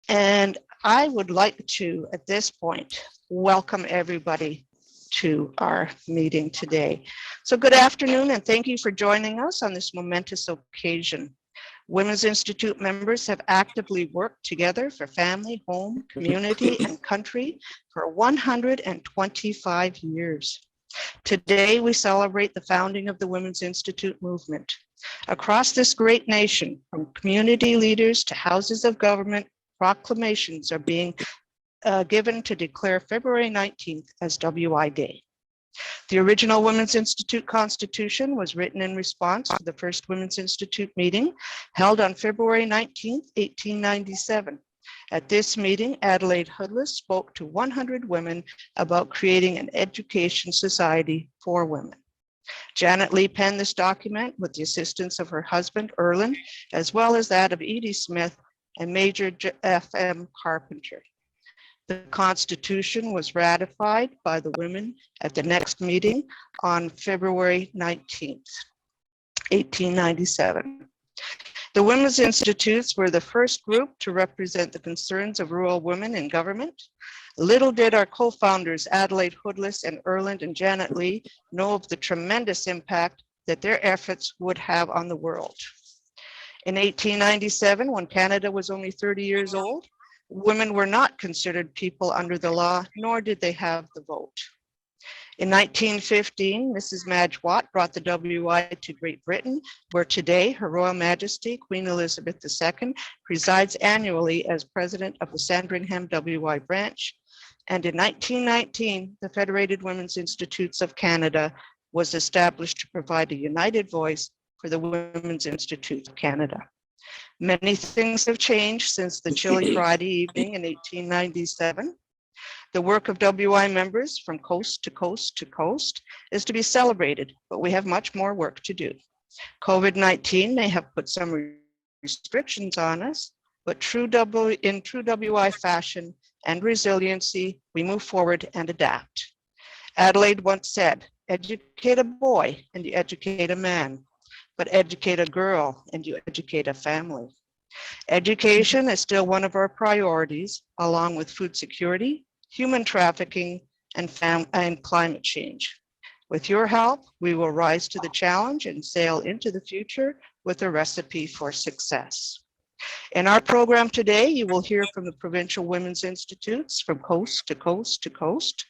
And I would like to, at this point, welcome everybody to our meeting today. So good afternoon, and thank you for joining us on this momentous occasion. Women's Institute members have actively worked together for family, home, community, and country for 125 years. Today, we celebrate the founding of the Women's Institute movement. Across this great nation, from community leaders to houses of government, proclamations are being given to declare February 19th as WI Day. The original Women's Institute Constitution was written in response to the first Women's Institute meeting held on February 19th, 1897. At this meeting, Adelaide Hoodless spoke to 100 women about creating an education society for women. Janet Lee penned this document with the assistance of her husband, Erland, as well as that of Edie Smith and Major F.M. Carpenter. The Constitution was ratified by the women at the next meeting on February 19th, 1897. The Women's Institutes were the first group to represent the concerns of rural women in government. Little did our co-founders, Adelaide Hoodless and Erland and Janet Lee, know of the tremendous impact that their efforts would have on the world. In 1897, when Canada was only 30 years old, women were not considered people under the law, nor did they have the vote. In 1915, Mrs. Madge Watt brought the WI to Great Britain, where today Her Royal Majesty, Queen Elizabeth II, presides annually as president of the Sandringham WI branch. And in 1919, the Federated Women's Institutes of Canada was established to provide a united voice for the Women's Institute of Canada. Many things have changed since the chilly Friday evening in 1897. The work of WI members from coast to coast to coast is to be celebrated, but we have much more work to do. COVID-19 may have put some restrictions on us, but in true WI fashion and resiliency, we move forward and adapt. Adelaide once said, "Educate a boy and you educate a man, but educate a girl and you educate a family." Education is still one of our priorities, along with food security, human trafficking, and climate change. With your help, we will rise to the challenge and sail into the future with a recipe for success. In our program today, you will hear from the Provincial Women's Institutes from coast to coast to coast.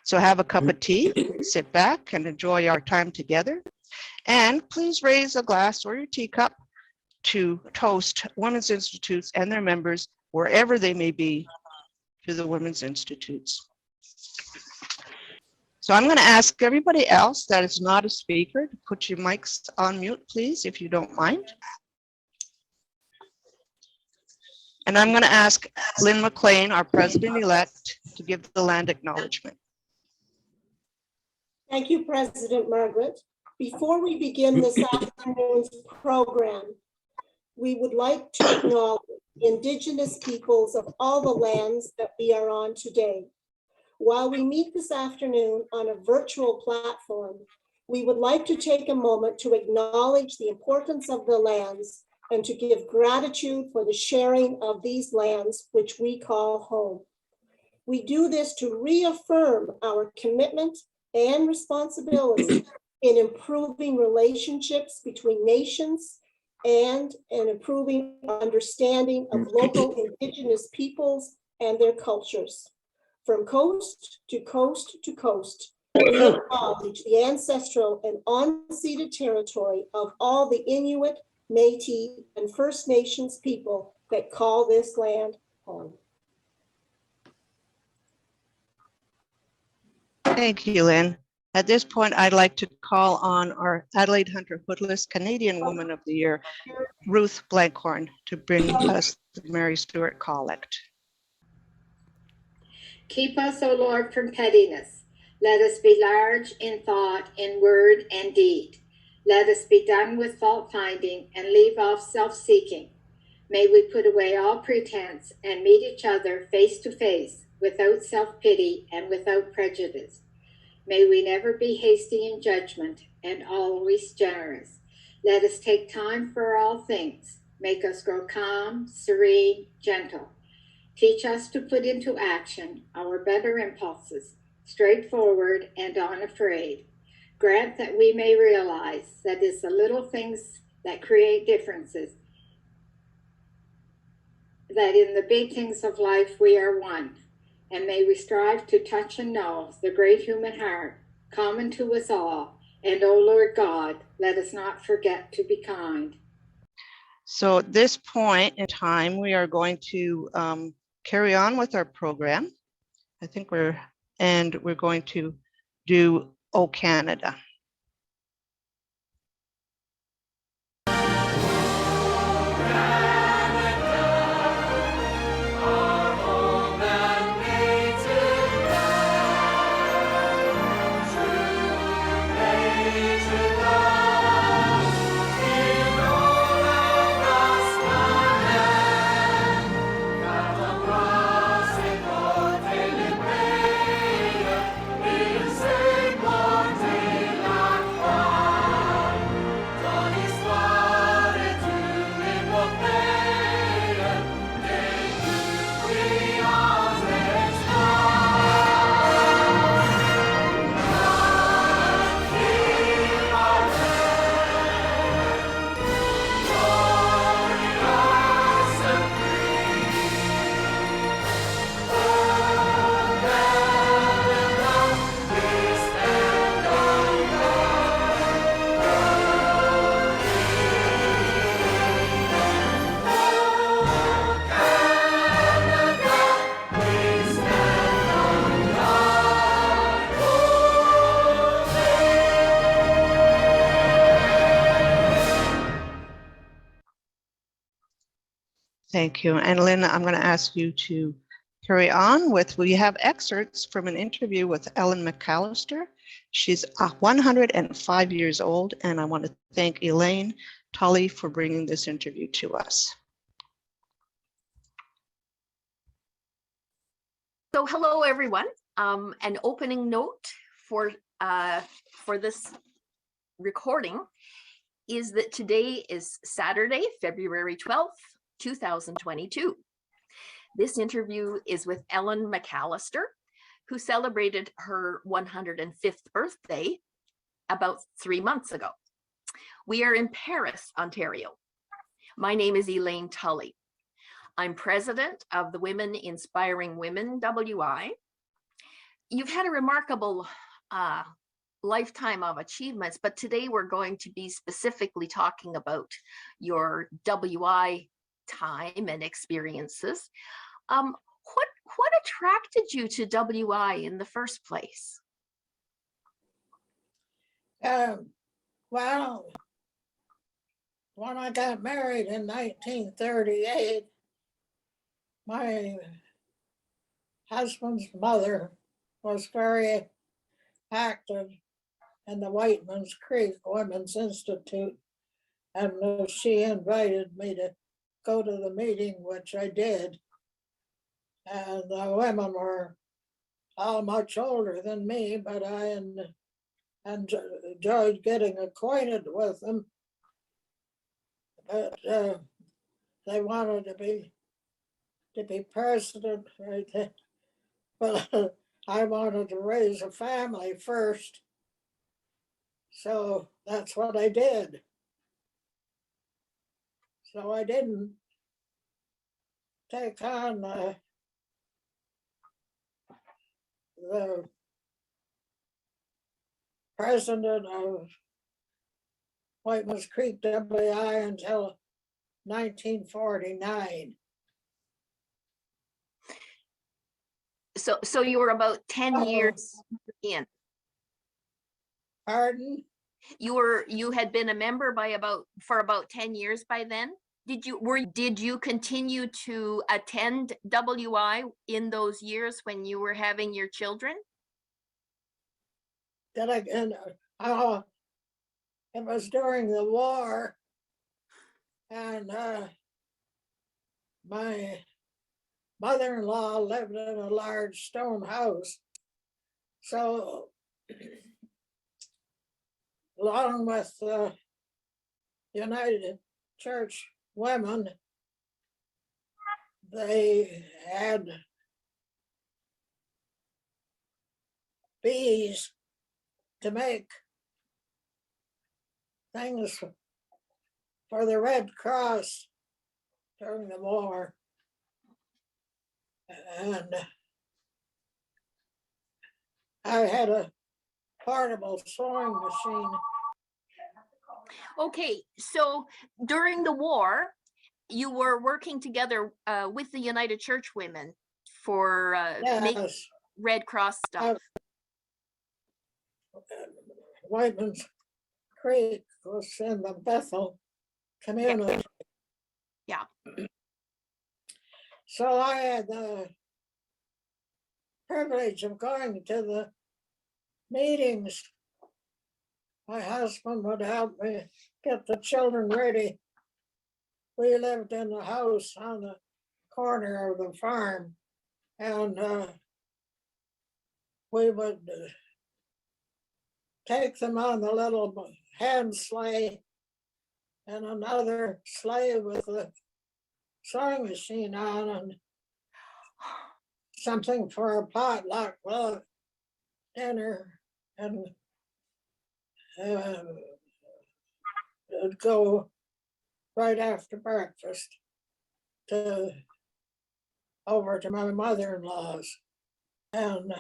So have a cup of tea, sit back and enjoy our time together. And please raise a glass or your teacup to toast Women's Institutes and their members, wherever they may be, to the Women's Institutes. So I'm going to ask everybody else that is not a speaker to put your mics on mute, please, if you don't mind. And I'm going to ask Lynn McLean, our president-elect, to give the land acknowledgement. Thank you, President Margaret. Before we begin this afternoon's program, we would like to acknowledge Indigenous peoples of all the lands that we are on today. While we meet this afternoon on a virtual platform, we would like to take a moment to acknowledge the importance of the lands and to give gratitude for the sharing of these lands, which we call home. We do this to reaffirm our commitment and responsibility in improving relationships between nations and in improving understanding of local Indigenous peoples and their cultures. From coast to coast to coast, we acknowledge the ancestral and unceded territory of all the Inuit, Métis, and First Nations people that call this land home. Thank you, Lynn. At this point, I'd like to call on our Adelaide Hunter Hoodless Canadian Woman of the Year, Ruth Blankhorn, to bring us the Mary Stuart Collect. Keep us, O Lord, from pettiness. Let us be large in thought, in word, and deed. Let us be done with fault-finding and leave off self-seeking. May we put away all pretense and meet each other face to face, without self-pity and without prejudice. May we never be hasty in judgment and always generous. Let us take time for all things. Make us grow calm, serene, gentle. Teach us to put into action our better impulses, straightforward and unafraid. Grant that we may realize that it's the little things that create differences, that in the big things of life we are one, and may we strive to touch and know the great human heart common to us all. And, O Lord God, let us not forget to be kind. So at this point in time, we are going to carry on with our program. I think we're going to do O Canada. Thank you. And Lynn, I'm going to ask you to carry on with, we have excerpts from an interview with Ellen McAllister. She's 105 years old, and I want to thank Elaine Tully for bringing this interview to us. So hello, everyone. An opening note for this recording is that today is Saturday, February 12th, 2022. This interview is with Ellen McAllister, who celebrated her 105th birthday about 3 months ago. We are in Paris, Ontario. My name is Elaine Tully. I'm president of the Women Inspiring Women WI. You've had a remarkable lifetime of achievements, but today we're going to be specifically talking about your WI time and experiences. What attracted you to WI in the first place? Well, when I got married in 1938, my husband's mother was very active in the Whiteman's Creek Women's Institute, and she invited me to go to the meeting, which I did. And the women were all much older than me, but I enjoyed getting acquainted with them. But they wanted to be president, right? But I wanted to raise a family first, so that's what I did. So I didn't take on the president of Whiteman's Creek WI until 1949. So you were about 10 years in. Pardon? You had been a member for about 10 years by then. Did you continue to attend WI in those years when you were having your children? It was during the war, and my mother-in-law lived in a large stone house. So along with United Church women, they had bees to make things for the Red Cross during the war. And I had a portable sewing machine. Okay, so during the war, you were working together with the United Church Women for making Yes, Red Cross stuff. Whiteman's Creek was in the Bethel community. Yeah. So I had the privilege of going to the meetings. My husband would help me get the children ready. We lived in the house on the corner of the farm, and we would take them on the little hand sleigh and another sleigh with the sewing machine on, and something for a potluck dinner, and it'd go right after breakfast over to my mother-in-law's, and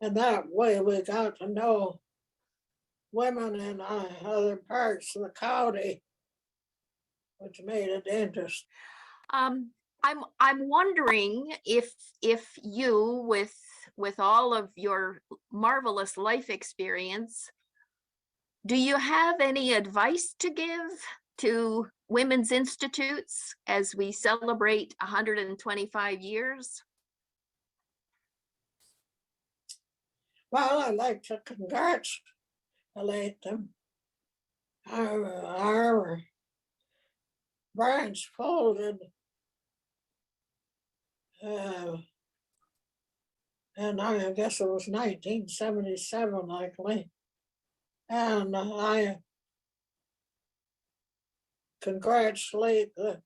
that way we got to know women in other parts of the county, which made it interesting. I'm wondering if you, with all of your marvelous life experience, do you have any advice to give to women's institutes as we celebrate 125 years? Well, I'd like to congratulate them. Our branch folded, and I guess it was 1977, likely. And I congratulate the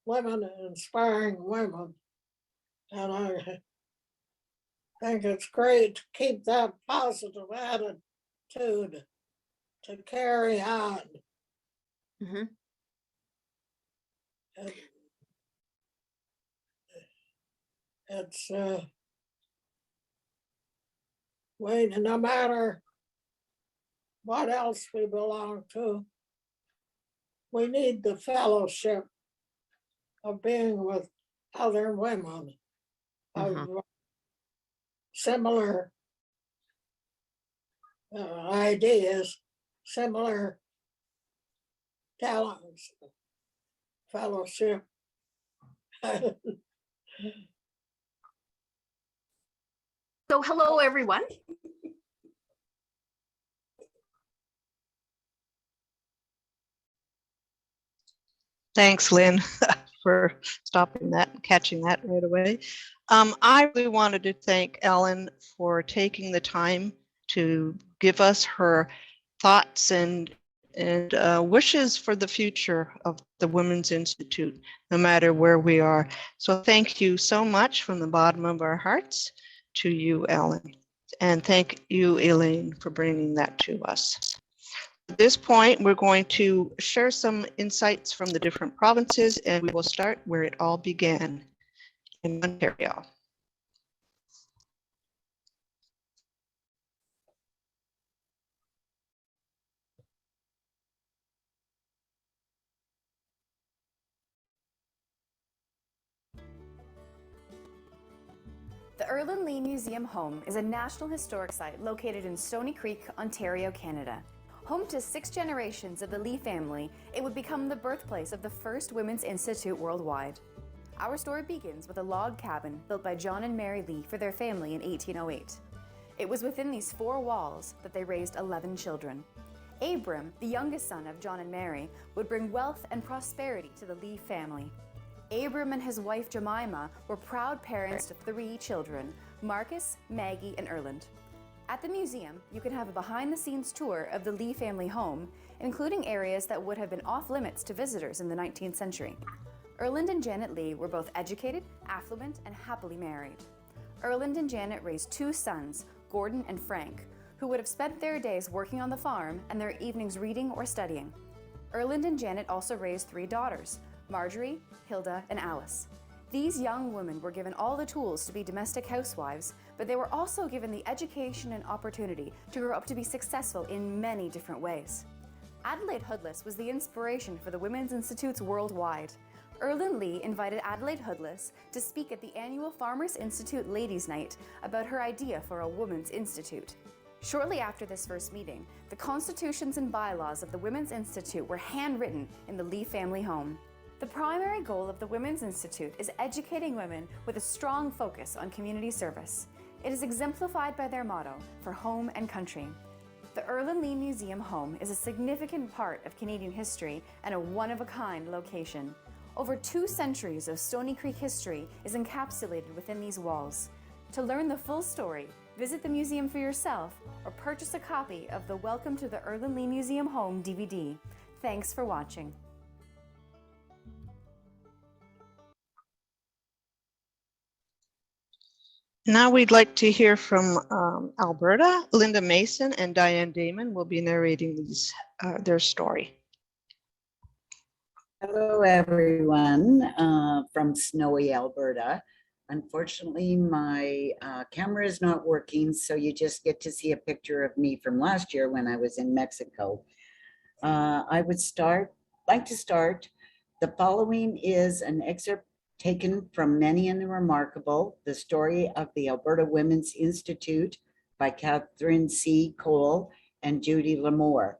women, inspiring women. And I think it's great to keep that positive attitude to carry on. Mm-hmm. It's no matter what else we belong to, we need the fellowship of being with other women of similar ideas, similar talents, fellowship. So hello, everyone. Thanks, Lynn, for stopping that and catching that right away. I really wanted to thank Ellen for taking the time to give us her thoughts and wishes for the future of the Women's Institute, no matter where we are. So thank you so much from the bottom of our hearts to you, Ellen. And thank you, Elaine, for bringing that to us. At this point, we're going to share some insights from the different provinces, and we will start where it all began, in Ontario. The Erland Lee Museum Home is a National Historic Site located in Stony Creek, Ontario, Canada. Home to 6 generations of the Lee family, it would become the birthplace of the first Women's Institute worldwide. Our story begins with a log cabin built by John and Mary Lee for their family in 1808. It was within these 4 walls that they raised 11 children. Abram, the youngest son of John and Mary, would bring wealth and prosperity to the Lee family. Abram and his wife Jemima were proud parents to 3 children, Marcus, Maggie, and Erland. At the museum, you can have a behind-the-scenes tour of the Lee family home, including areas that would have been off-limits to visitors in the 19th century. Erland and Janet Lee were both educated, affluent, and happily married. Erland and Janet raised 2 sons, Gordon and Frank, who would have spent their days working on the farm and their evenings reading or studying. Erland and Janet also raised 3 daughters, Marjorie, Hilda, and Alice. These young women were given all the tools to be domestic housewives, but they were also given the education and opportunity to grow up to be successful in many different ways. Adelaide Hoodless was the inspiration for the Women's Institutes worldwide. Erland Lee invited Adelaide Hoodless to speak at the annual Farmers Institute Ladies' Night about her idea for a Women's Institute. Shortly after this first meeting, the constitutions and bylaws of the Women's Institute were handwritten in the Lee family home. The primary goal of the Women's Institute is educating women with a strong focus on community service. It is exemplified by their motto, for home and country. The Erland Lee Museum Home is a significant part of Canadian history and a one-of-a-kind location. Over 2 centuries of Stony Creek history is encapsulated within these walls. To learn the full story, visit the museum for yourself or purchase a copy of the Welcome to the Erland Lee Museum Home DVD. Thanks for watching. Now we'd like to hear from Alberta. Linda Mason and Diane Damon will be narrating their story. Hello, everyone from snowy Alberta. Unfortunately, my camera is not working, so you just get to see a picture of me from last year when I was in Mexico. I would like to start. The following is an excerpt taken from Many and the Remarkable, the story of the Alberta Women's Institute by Catherine C. Cole and Judy Lamore.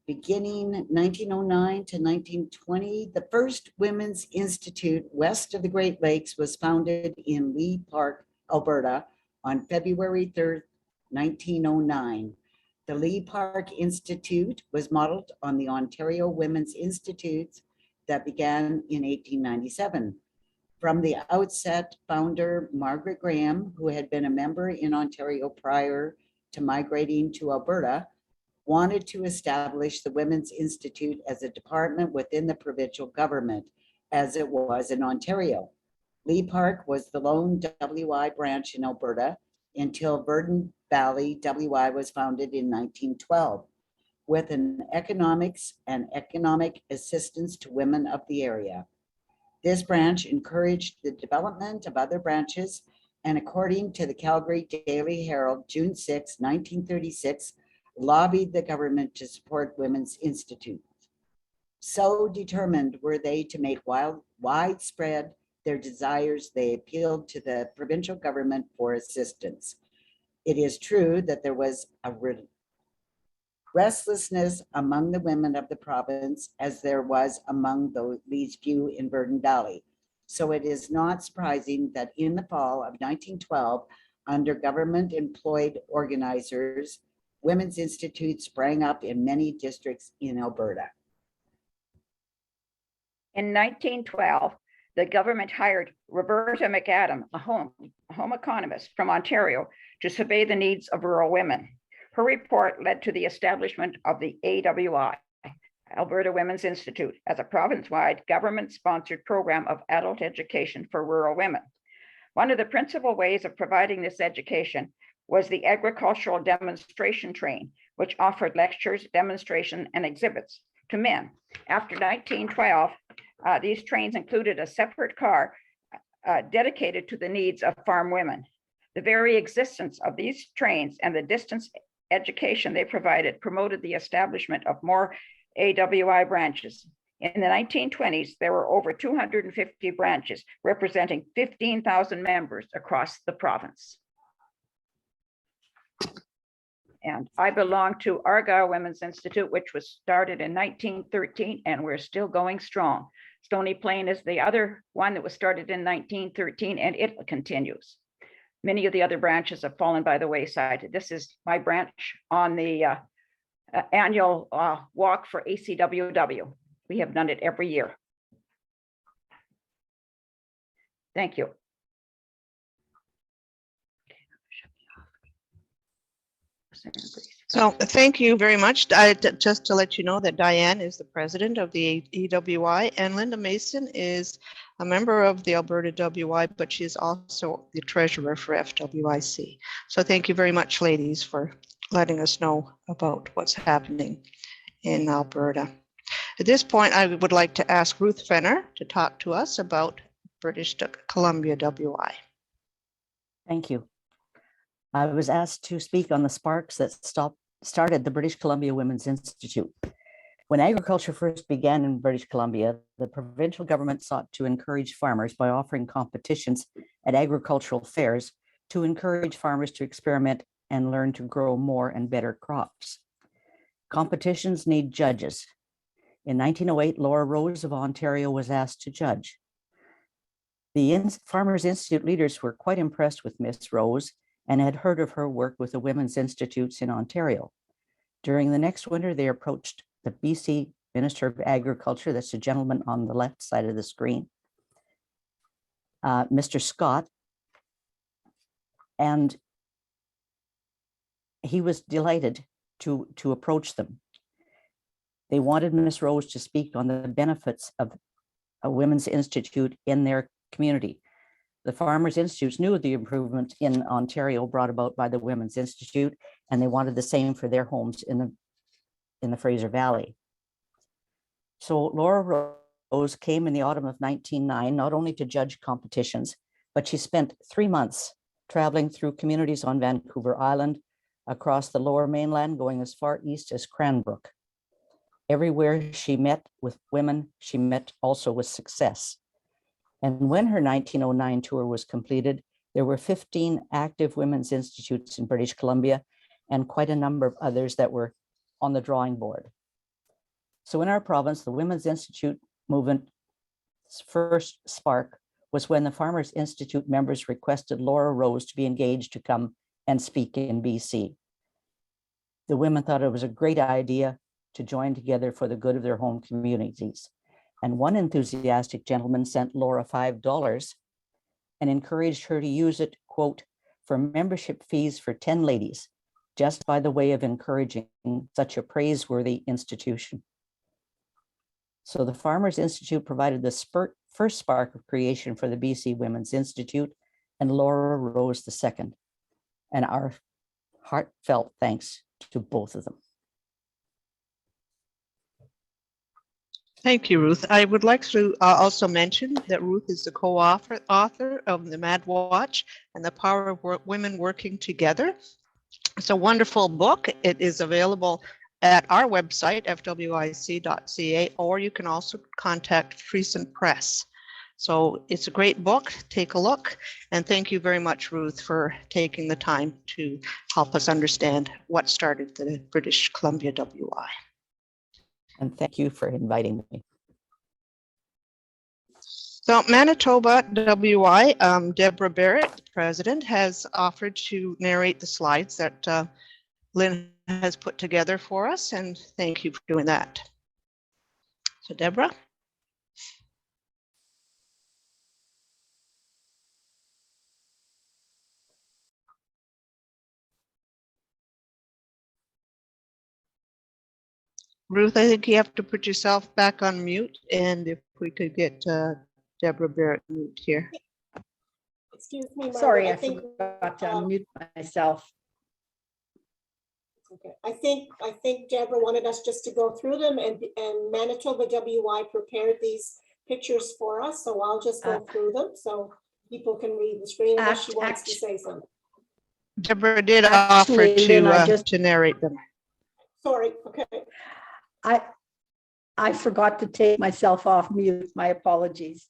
Beginning 1909 to 1920, the first Women's Institute west of the Great Lakes was founded in Lee Park, Alberta on February 3rd, 1909. The Lee Park Institute was modeled on the Ontario Women's Institutes that began in 1897. From the outset, founder Margaret Graham, who had been a member in Ontario prior to migrating to Alberta, wanted to establish the Women's Institute as a department within the provincial government, as it was in Ontario. Lee Park was the lone WI branch in Alberta until Verdon Valley WI was founded in 1912, with an economic assistance to women of the area. This branch encouraged the development of other branches, and according to the Calgary Daily Herald, June 6, 1936, lobbied the government to support Women's Institutes. So determined were they to make widespread their desires, they appealed to the provincial government for assistance. It is true that there was a restlessness among the women of the province, as there was among these few in Verdon Valley. So it is not surprising that in the fall of 1912, under government-employed organizers, Women's Institutes sprang up in many districts in Alberta. In 1912, the government hired Roberta McAdam, a home economist from Ontario, to survey the needs of rural women. Her report led to the establishment of the AWI, Alberta Women's Institute, as a province-wide government-sponsored program of adult education for rural women. One of the principal ways of providing this education was the agricultural demonstration train, which offered lectures, demonstration, and exhibits to men. After 1912, these trains included a separate car dedicated to the needs of farm women. The very existence of these trains and the distance education they provided promoted the establishment of more AWI branches. In the 1920s, there were over 250 branches representing 15,000 members across the province. And I belong to Argyle Women's Institute, which was started in 1913, and we're still going strong. Stony Plain is the other one that was started in 1913, and it continues. Many of the other branches have fallen by the wayside. This is my branch on the annual walk for ACWW. We have done it every year. Thank you. So thank you very much. Just to let you know that Diane is the president of the EWI and Linda Mason is a member of the Alberta WI, but she's also the treasurer for FWIC. So thank you very much, ladies, for letting us know about what's happening in Alberta. At this point, I would like to ask Ruth Fenner to talk to us about British Columbia WI. Thank you. I was asked to speak on the sparks that started the British Columbia Women's Institute. When agriculture first began in British Columbia, the provincial government sought to encourage farmers by offering competitions at agricultural fairs to encourage farmers to experiment and learn to grow more and better crops. Competitions need judges. In 1908, Laura Rose of Ontario was asked to judge. The Farmers Institute leaders were quite impressed with Miss Rose and had heard of her work with the Women's Institutes in Ontario. During the next winter, they approached the BC Minister of Agriculture, that's the gentleman on the left side of the screen, Mr. Scott, and he was delighted to approach them. They wanted Miss Rose to speak on the benefits of a Women's Institute in their community. The Farmers Institutes knew the improvement in Ontario brought about by the Women's Institute, and they wanted the same for their homes in the Fraser Valley. So Laura Rose came in the autumn of 1909, not only to judge competitions, but she spent 3 months traveling through communities on Vancouver Island, across the Lower Mainland, going as far east as Cranbrook. Everywhere she met with women, she met also with success. And when her 1909 tour was completed, there were 15 active women's institutes in British Columbia and quite a number of others that were on the drawing board. So in our province, the Women's Institute movement's first spark was when the Farmers Institute members requested Laura Rose to be engaged to come and speak in BC. The women thought it was a great idea to join together for the good of their home communities. And one enthusiastic gentleman sent Laura $5 and encouraged her to use it, quote, for membership fees for 10 ladies, just by the way of encouraging such a praiseworthy institution. So the Farmers Institute provided the first spark of creation for the BC Women's Institute, and Laura Rose II. And our heartfelt thanks to both of them. Thank you, Ruth. I would like to also mention that Ruth is the co-author of The Mad Watch and the Power of Women Working Together. It's a wonderful book. It is available at our website, fwic.ca, or you can also contact Friesen Press. So it's a great book. Take a look. And thank you very much, Ruth, for taking the time to help us understand what started the British Columbia WI. And thank you for inviting me. So Manitoba WI, Deborah Barrett, president, has offered to narrate the slides that Lynn has put together for us, and thank you for doing that. So Deborah. Ruth, I think you have to put yourself back on mute, and if we could get Deborah Barrett mute here. Excuse me, Margaret, Sorry, I think, forgot to unmute myself. okay. I think Deborah wanted us just to go through them, and Manitoba WI prepared these pictures for us, so I'll just go through them so people can read the screen unless she wants to say something. Deborah did Actually, offer Lynn, to narrate them. Sorry, okay. I forgot to take myself off mute. My apologies.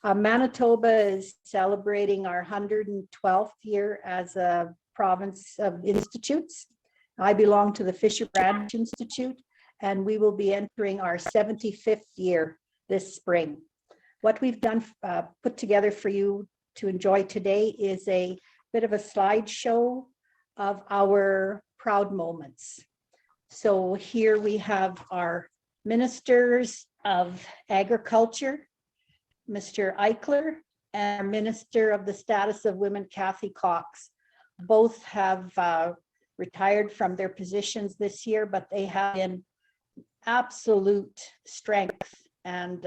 Manitoba is celebrating our 112th year as a province of institutes. I belong to the Fisher Branch Institute, and we will be entering our 75th year this spring. What we've done, put together for you to enjoy today is a bit of a slideshow of our proud moments. So here we have our Ministers of Agriculture, Mr. Eichler, and Minister of the Status of Women, Kathy Cox. Both have retired from their positions this year, but they have been absolute strength and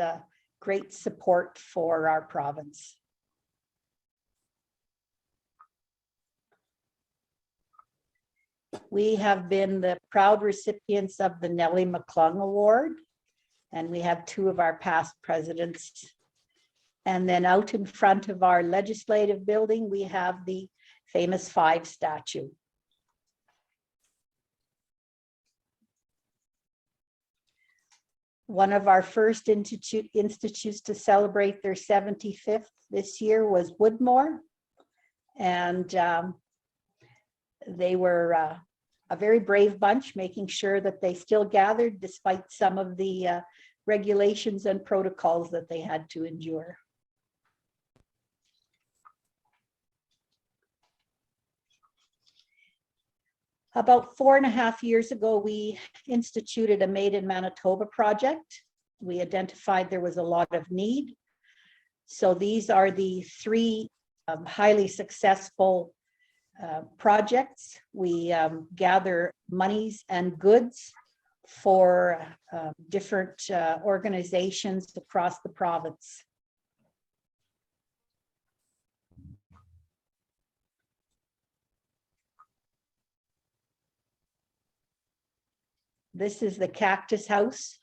great support for our province. We have been the proud recipients of the Nellie McClung Award, and we have two of our past presidents. And then out in front of our legislative building, we have the famous 5 statue. One of our first institutes to celebrate their 75th this year was Woodmore. And they were a very brave bunch, making sure that they still gathered despite some of the regulations and protocols that they had to endure. About 4.5 years ago, we instituted a Made in Manitoba project. We identified there was a lot of need. So these are the 3 highly successful projects. We gather monies and goods for different organizations across the province. This is the Cactus House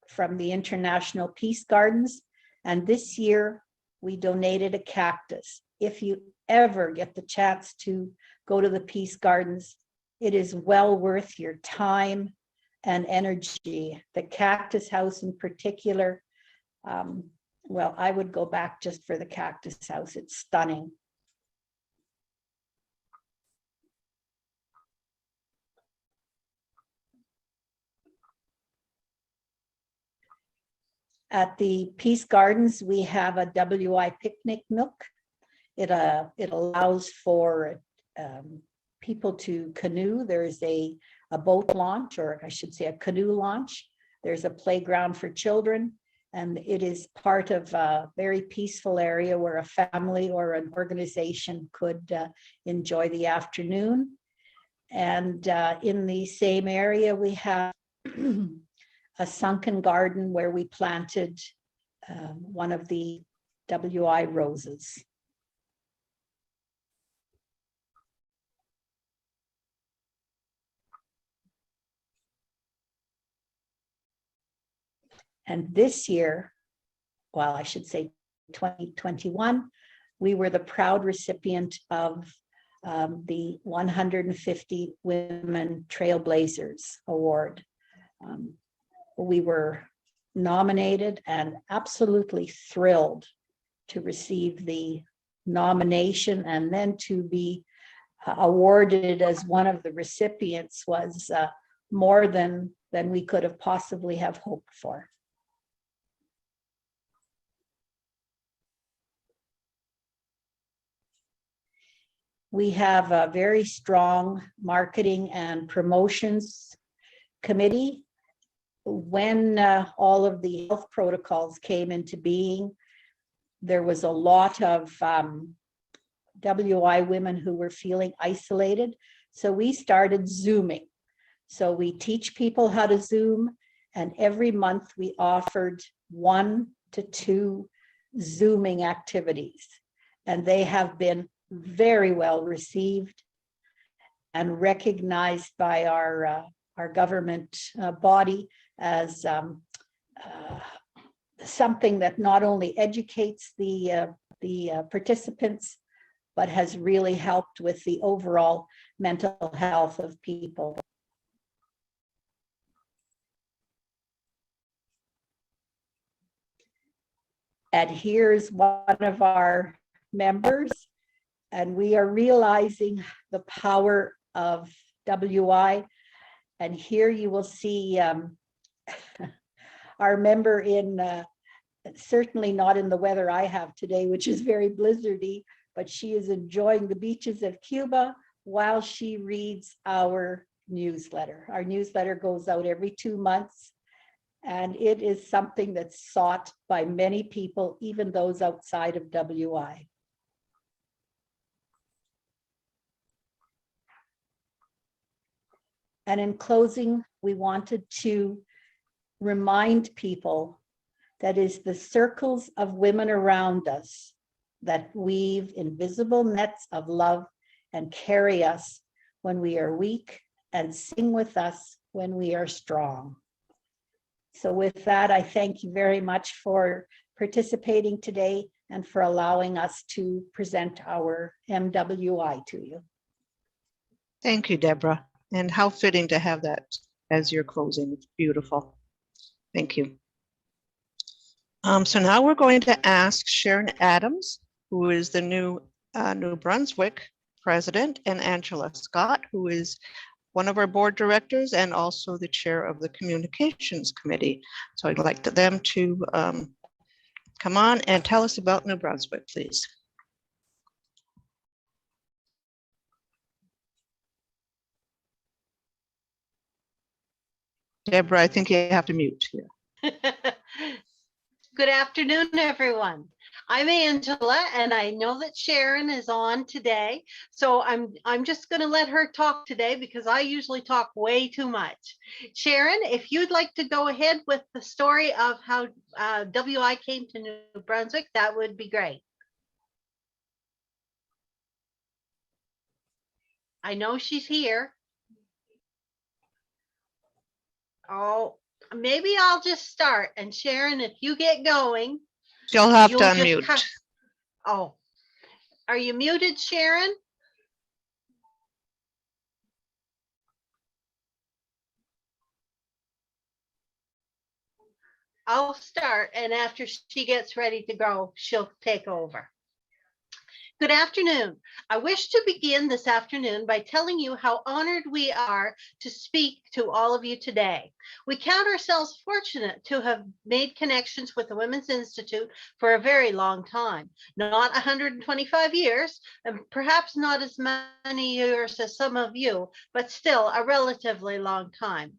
from the International Peace Gardens. And this year we donated a cactus. If you ever get the chance to go to the Peace Gardens, it is well worth your time and energy. The Cactus House in particular, well, I would go back just for the Cactus House. It's stunning. At the Peace Gardens, we have a WI picnic nook. It allows for people to canoe. There's a boat launch, or I should say a canoe launch. There's a playground for children, and it is part of a very peaceful area where a family or an organization could enjoy the afternoon. And in the same area, we have a sunken garden where we planted one of the WI roses. And this year, well, I should say 2021, we were the proud recipient of the 150 Women Trailblazers Award. We were nominated and absolutely thrilled to receive the nomination, and then to be awarded as one of the recipients was more than we could have possibly have hoped for. We have a very strong marketing and promotions committee. When all of the health protocols came into being, there was a lot of WI women who were feeling isolated. So we started Zooming. So we teach people how to Zoom, and every month we offered 1 to 2 Zooming activities. And they have been very well received and recognized by our government body as something that not only educates the participants, but has really helped with the overall mental health of people. And here's one of our members, and we are realizing the power of WI. And here you will see our member in, certainly not in the weather I have today, which is very blizzardy, but she is enjoying the beaches of Cuba while she reads our newsletter. Our newsletter goes out every 2 months, and it is something that's sought by many people, even those outside of WI. And in closing, we wanted to remind people that is the circles of women around us that weave invisible nets of love and carry us when we are weak and sing with us when we are strong. So with that, I thank you very much for participating today and for allowing us to present our MWI to you. Thank you, Deborah. And how fitting to have that as your closing. It's beautiful. Thank you. So now we're going to ask Sharon Adams, who is the new New Brunswick president, and Angela Scott, who is one of our board directors and also the chair of the communications committee. So I'd like them to come on and tell us about New Brunswick, please. Deborah, I think you have to mute here. Good afternoon, everyone. I'm Angela, and I know that Sharon is on today, so I'm just going to let her talk today because I usually talk way too much. Sharon, if you'd like to go ahead with the story of how WI came to New Brunswick, that would be great. I know she's here. Oh, maybe I'll just start, and Sharon, if you get going, You'll have to unmute. Oh, are you muted, Sharon? I'll start, and after she gets ready to go, she'll take over. Good afternoon. I wish to begin this afternoon by telling you how honored we are to speak to all of you today. We count ourselves fortunate to have made connections with the Women's Institute for a very long time, not 125 years, and perhaps not as many years as some of you, but still a relatively long time.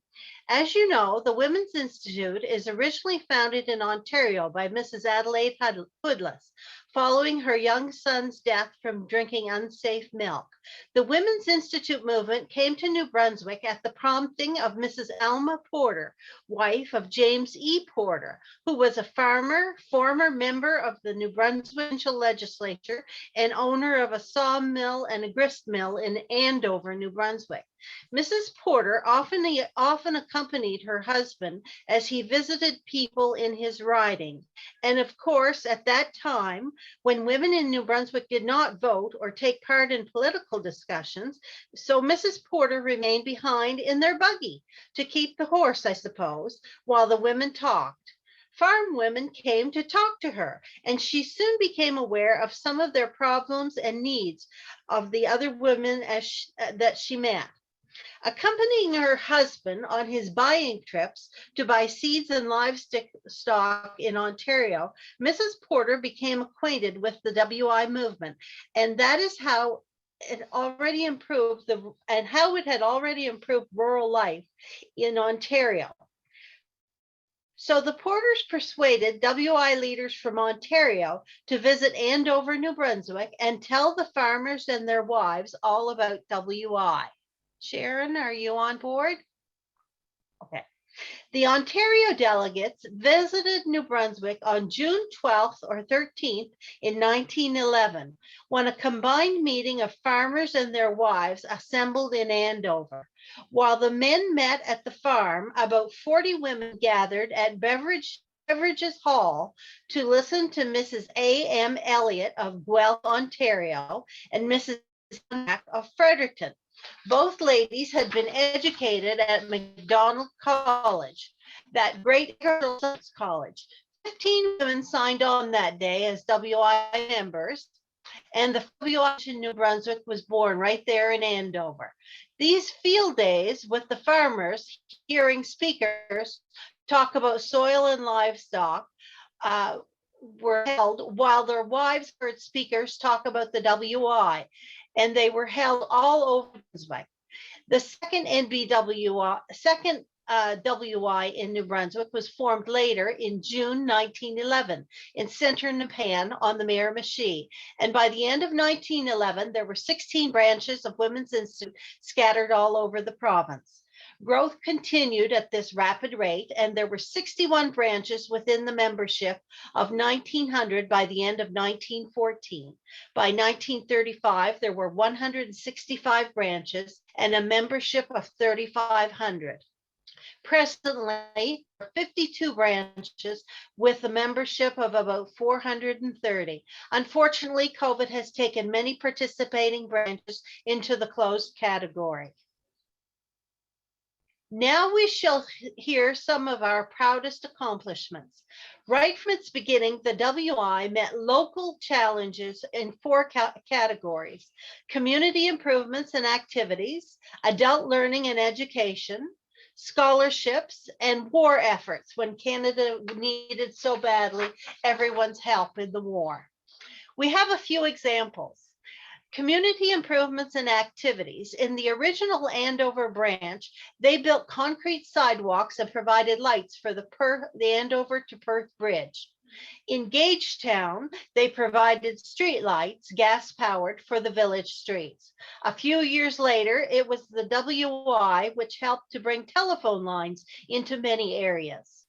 As you know, the Women's Institute is originally founded in Ontario by Mrs. Adelaide Hoodless, following her young son's death from drinking unsafe milk. The Women's Institute movement came to New Brunswick at the prompting of Mrs. Alma Porter, wife of James E. Porter, who was a farmer, former member of the New Brunswick legislature, and owner of a sawmill and a grist mill in Andover, New Brunswick. Mrs. Porter often accompanied her husband as he visited people in his riding. And of course, at that time, when women in New Brunswick did not vote or take part in political discussions, so Mrs. Porter remained behind in their buggy to keep the horse, I suppose, while the women talked. Farm women came to talk to her, and she soon became aware of some of their problems and needs of the other women that she met. Accompanying her husband on his buying trips to buy seeds and livestock in Ontario, Mrs. Porter became acquainted with the WI movement, and that is how it already improved how it had already improved rural life in Ontario. So the Porters persuaded WI leaders from Ontario to visit Andover, New Brunswick, and tell the farmers and their wives all about WI. Sharon, are you on board? Okay. The Ontario delegates visited New Brunswick on June 12th or 13th in 1911, when a combined meeting of farmers and their wives assembled in Andover. While the men met at the farm, about 40 women gathered at Beverages Hall to listen to Mrs. A.M. Elliott of Guelph, Ontario, and Mrs. of Fredericton. Both ladies had been educated at MacDonald College, that great college. 15 women signed on that day as WI members, and the WI in New Brunswick was born right there in Andover. These field days with the farmers, hearing speakers talk about soil and livestock, were held while their wives heard speakers talk about the WI, and they were held all over Brunswick. The second WI in New Brunswick was formed later in June 1911 in Centre Nepean on the Miramichi. And by the end of 1911, there were 16 branches of Women's Institute scattered all over the province. Growth continued at this rapid rate, and there were 61 branches within the membership of 1900 by the end of 1914. By 1935, there were 165 branches and a membership of 3,500. Presently, 52 branches with a membership of about 430. Unfortunately, COVID has taken many participating branches into the closed category. Now we shall hear some of our proudest accomplishments. Right from its beginning, the WI met local challenges in 4 categories: community improvements and activities, adult learning and education, scholarships, and war efforts when Canada needed so badly everyone's help in the war. We have a few examples. Community improvements and activities. In the original Andover branch, they built concrete sidewalks and provided lights for the Andover to Perth Bridge. In Gagetown, they provided street lights, gas-powered, for the village streets. A few years later, it was the WI which helped to bring telephone lines into many areas.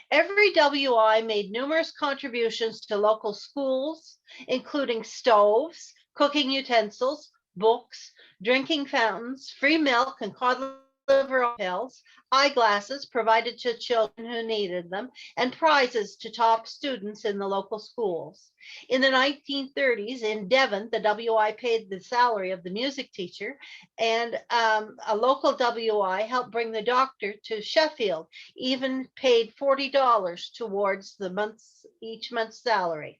Every WI made numerous contributions to local schools, including stoves, cooking utensils, books, drinking fountains, free milk and cod liver pills, eyeglasses provided to children who needed them, and prizes to top students in the local schools. In the 1930s in Devon, the WI paid the salary of the music teacher, and a local WI helped bring the doctor to Sheffield, even paid $40 towards each month's salary.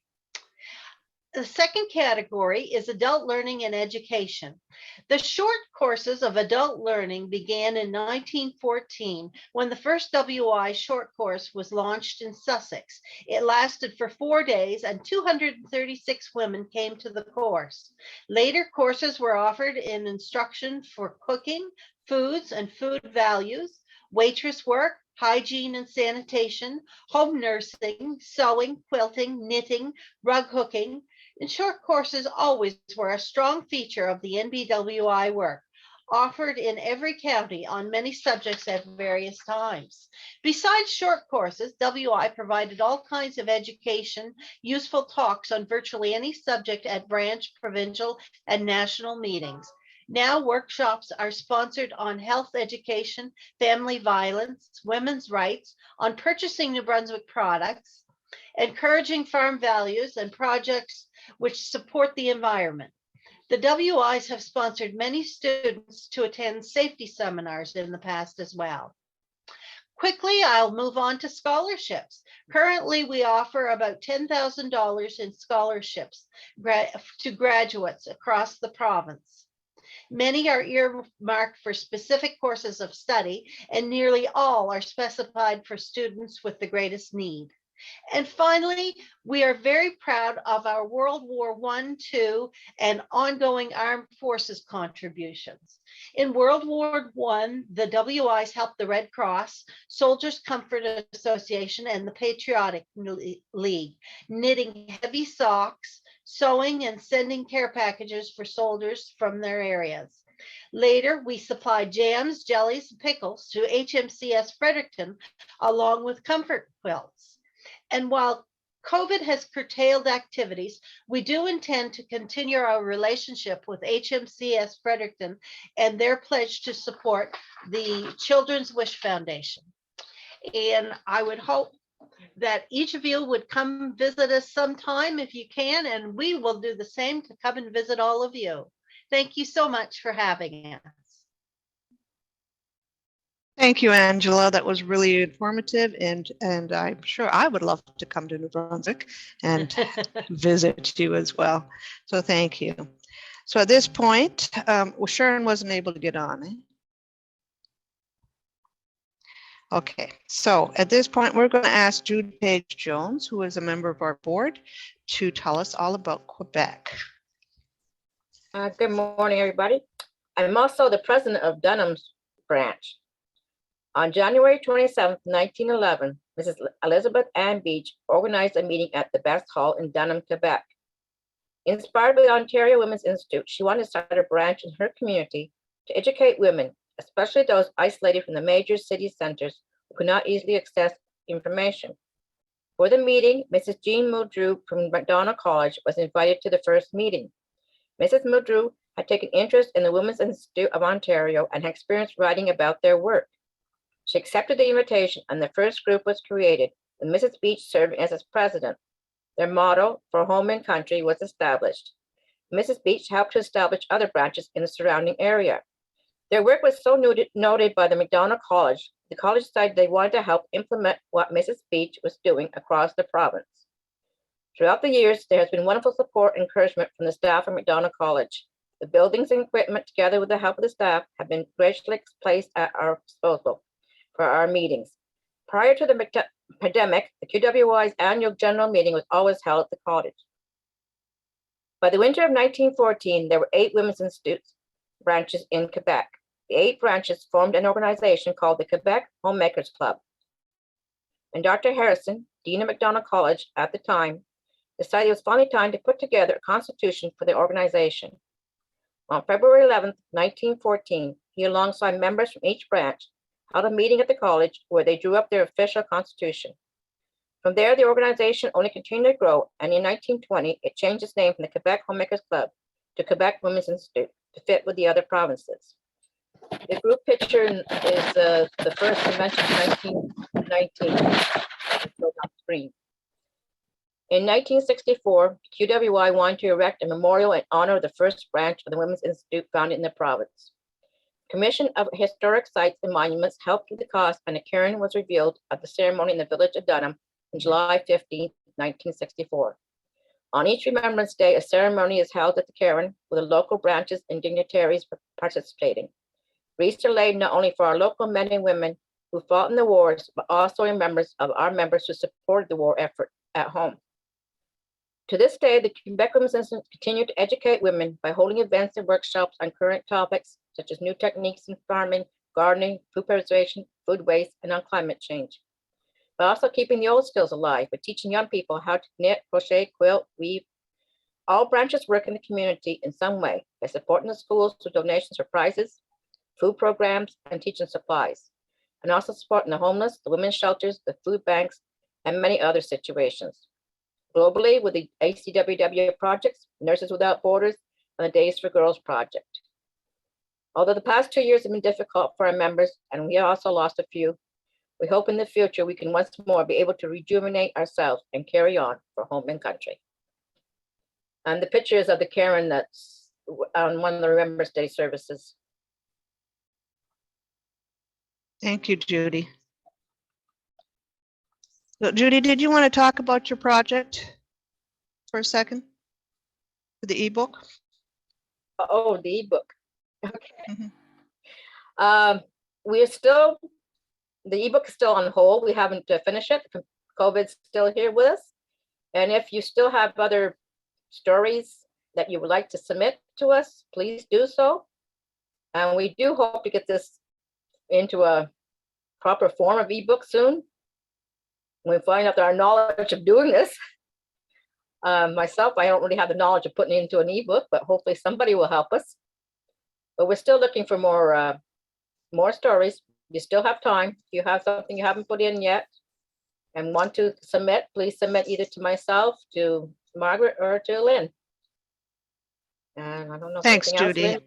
The second category is adult learning and education. The short courses of adult learning began in 1914 when the first WI short course was launched in Sussex. It lasted for 4 days and 236 women came to the course. Later courses were offered in instruction for cooking, foods and food values, waitress work, hygiene and sanitation, home nursing, sewing, quilting, knitting, rug hooking. And short courses always were a strong feature of the NBWI work, offered in every county on many subjects at various times. Besides short courses, WI provided all kinds of education, useful talks on virtually any subject at branch, provincial, and national meetings. Now workshops are sponsored on health education, family violence, women's rights, on purchasing New Brunswick products, encouraging farm values, and projects which support the environment. The WIs have sponsored many students to attend safety seminars in the past as well. Quickly, I'll move on to scholarships. Currently, we offer about $10,000 in scholarships to graduates across the province. Many are earmarked for specific courses of study, and nearly all are specified for students with the greatest need. And finally, we are very proud of our World War I, II, and ongoing armed forces contributions. In World War I, the WIs helped the Red Cross, Soldiers Comfort Association, and the Patriotic League, knitting heavy socks, sewing, and sending care packages for soldiers from their areas. Later, we supplied jams, jellies, and pickles to HMCS Fredericton, along with comfort quilts. And while COVID has curtailed activities, we do intend to continue our relationship with HMCS Fredericton and their pledge to support the Children's Wish Foundation. And I would hope that each of you would come visit us sometime if you can, and we will do the same to come and visit all of you. Thank you so much for having us. Thank you, Angela. That was really informative, and I'm sure I would love to come to New Brunswick and visit you as well. So thank you. So at this point, well, Sharon wasn't able to get on. Okay, so at this point, we're going to ask Jude Page Jones, who is a member of our board, to tell us all about Quebec. Good morning, everybody. I'm also the president of Dunham's branch. On January 27, 1911, Mrs. Elizabeth Ann Beach organized a meeting at the Best Hall in Dunham, Quebec. Inspired by the Ontario Women's Institute, she wanted to start a branch in her community to educate women, especially those isolated from the major city centers who could not easily access information. For the meeting, Mrs. Jean Muldrew from McDonald College was invited to the first meeting. Mrs. Muldrew had taken interest in the Women's Institute of Ontario and had experience writing about their work. She accepted the invitation and the first group was created, with Mrs. Beach serving as its president. Their motto, "For Home and Country," was established. Mrs. Beach helped to establish other branches in the surrounding area. Their work was so noted by the McDonald College, the college decided they wanted to help implement what Mrs. Beach was doing across the province. Throughout the years, there has been wonderful support and encouragement from the staff of McDonald College. The buildings and equipment, together with the help of the staff, have been graciously placed at our disposal for our meetings. Prior to the pandemic, the QWI's annual general meeting was always held at the college. By the winter of 1914, there were 8 women's institutes branches in Quebec. The 8 branches formed an organization called the Quebec Homemakers Club. And Dr. Harrison, Dean of McDonald College at the time, decided it was finally time to put together a constitution for the organization. On February 11th, 1914, he, alongside members from each branch, held a meeting at the college where they drew up their official constitution. From there, the organization only continued to grow, and in 1920, it changed its name from the Quebec Homemakers Club to Quebec Women's Institute to fit with the other provinces. The group picture is the first convention in 1919. On screen. In 1964, QWI wanted to erect a memorial in honor of the first branch of the Women's Institute founded in the province. Commission of Historic Sites and Monuments helped with the cost, and a cairn was revealed at the ceremony in the village of Dunham on July 15, 1964. On each Remembrance Day, a ceremony is held at the cairn with the local branches and dignitaries participating. Wreaths are laid not only for our local men and women who fought in the wars, but also in members of our members who supported the war effort at home. To this day, the Quebec Women's Institute continue to educate women by holding events and workshops on current topics such as new techniques in farming, gardening, food preservation, food waste, and on climate change. But also keeping the old skills alive by teaching young people how to knit, crochet, quilt, weave. All branches work in the community in some way by supporting the schools with donations for prizes, food programs, and teaching supplies, and also supporting the homeless, the women's shelters, the food banks, and many other situations. Globally, with the ACWW projects, Nurses Without Borders, and the Days for Girls project. Although the past 2 years have been difficult for our members, and we also lost a few, we hope in the future we can once more be able to rejuvenate ourselves and carry on for home and country. And the pictures of the cairn that's on one of the Remembrance Day services. Thank you, Judy. So, Judy, did you want to talk about your project for a second? The ebook? Oh, the ebook. Okay. Mm-hmm. We're still, the ebook is still on hold. We haven't finished it. COVID's still here with us. And if you still have other stories that you would like to submit to us, please do so. And we do hope to get this into a proper form of ebook soon. We find out our knowledge of doing this. Myself, I don't really have the knowledge of putting it into an ebook, but hopefully somebody will help us. But we're still looking for more stories. You still have time. If you have something you haven't put in yet and want to submit, please submit either to myself, to Margaret, or to Lynn. And I don't know. Thanks, Judy.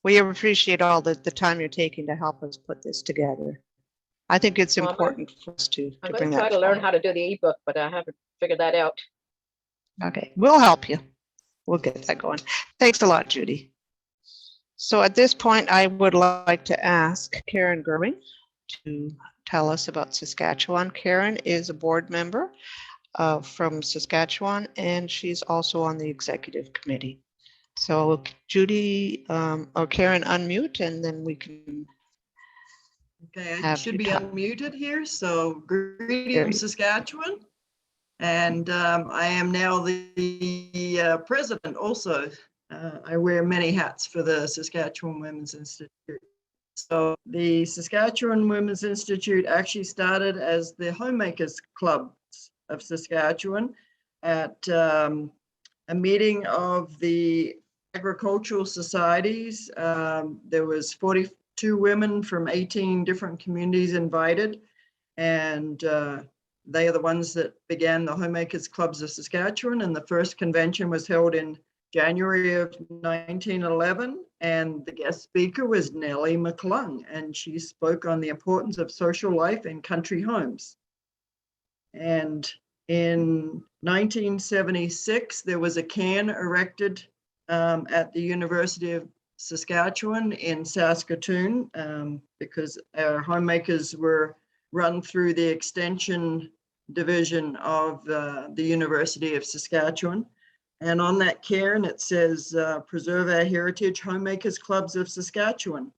We appreciate all the time you're taking to help us put this together. I think it's important for us to I'm bring going to that try to learn forward. how to do the ebook, but I haven't figured that out. Okay, we'll help you. We'll get that going. Thanks a lot, Judy. So at this point, I would like to ask Karen Germing to tell us about Saskatchewan. Karen is a board member from Saskatchewan, and she's also on the executive committee. So Judy or Karen, unmute, and then we can. Okay, I should be unmuted here. So greetings, Saskatchewan. And I am now the president also. I wear many hats for the Saskatchewan Women's Institute. So the Saskatchewan Women's Institute actually started as the Homemakers Club of Saskatchewan at a meeting of the agricultural societies. There was 42 women from 18 different communities invited, and they are the ones that began the Homemakers Clubs of Saskatchewan, and the first convention was held in January of 1911, and the guest speaker was Nellie McClung, and she spoke on the importance of social life in country homes. And in 1976, there was a cairn erected at the University of Saskatchewan in Saskatoon because our homemakers were run through the extension division of the University of Saskatchewan. And on that cairn, it says, preserve our heritage, Homemakers Clubs of Saskatchewan.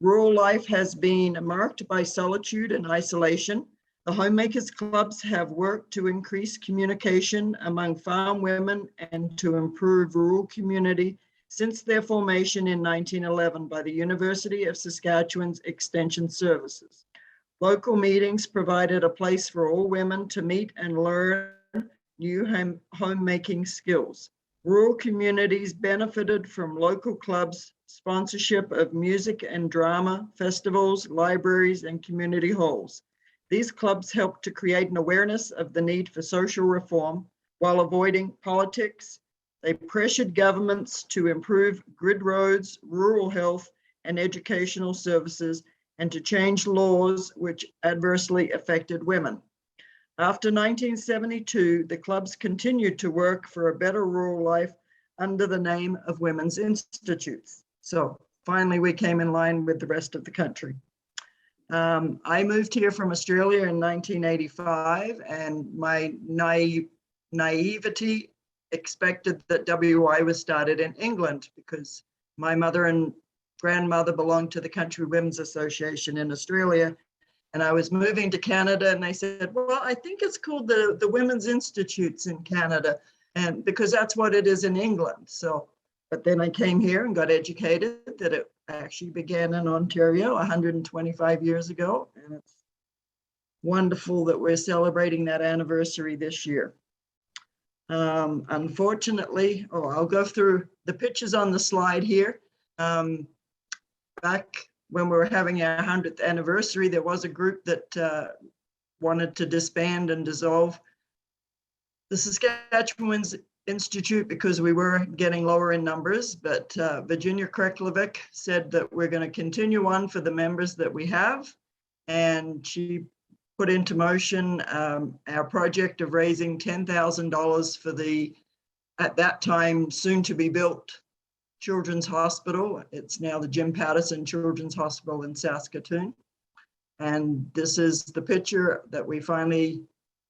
Rural life has been marked by solitude and isolation. The Homemakers Clubs have worked to increase communication among farm women and to improve rural community since their formation in 1911 by the University of Saskatchewan's Extension Services. Local meetings provided a place for all women to meet and learn new homemaking skills. Rural communities benefited from local clubs' sponsorship of music and drama, festivals, libraries, and community halls. These clubs helped to create an awareness of the need for social reform while avoiding politics. They pressured governments to improve grid roads, rural health, and educational services, and to change laws which adversely affected women. After 1972, the clubs continued to work for a better rural life under the name of Women's Institutes. So finally, we came in line with the rest of the country. I moved here from Australia in 1985, and my naivety expected that WI was started in England because my mother and grandmother belonged to the Country Women's Association in Australia. And I was moving to Canada, and they said, well, I think it's called the Women's Institutes in Canada, and because that's what it is in England. So, but then I came here and got educated that it actually began in Ontario 125 years ago. And it's wonderful that we're celebrating that anniversary this year. Unfortunately, I'll go through the pictures on the slide here. Back when we were having our 100th anniversary, there was a group that wanted to disband and dissolve the Saskatchewan Institute because we were getting lower in numbers, but Virginia Kreklevic said that we're going to continue on for the members that we have, and she put into motion our project of raising $10,000 for the, at that time, soon to be built Children's Hospital. It's now the Jim Patterson Children's Hospital in Saskatoon. And this is the picture that we finally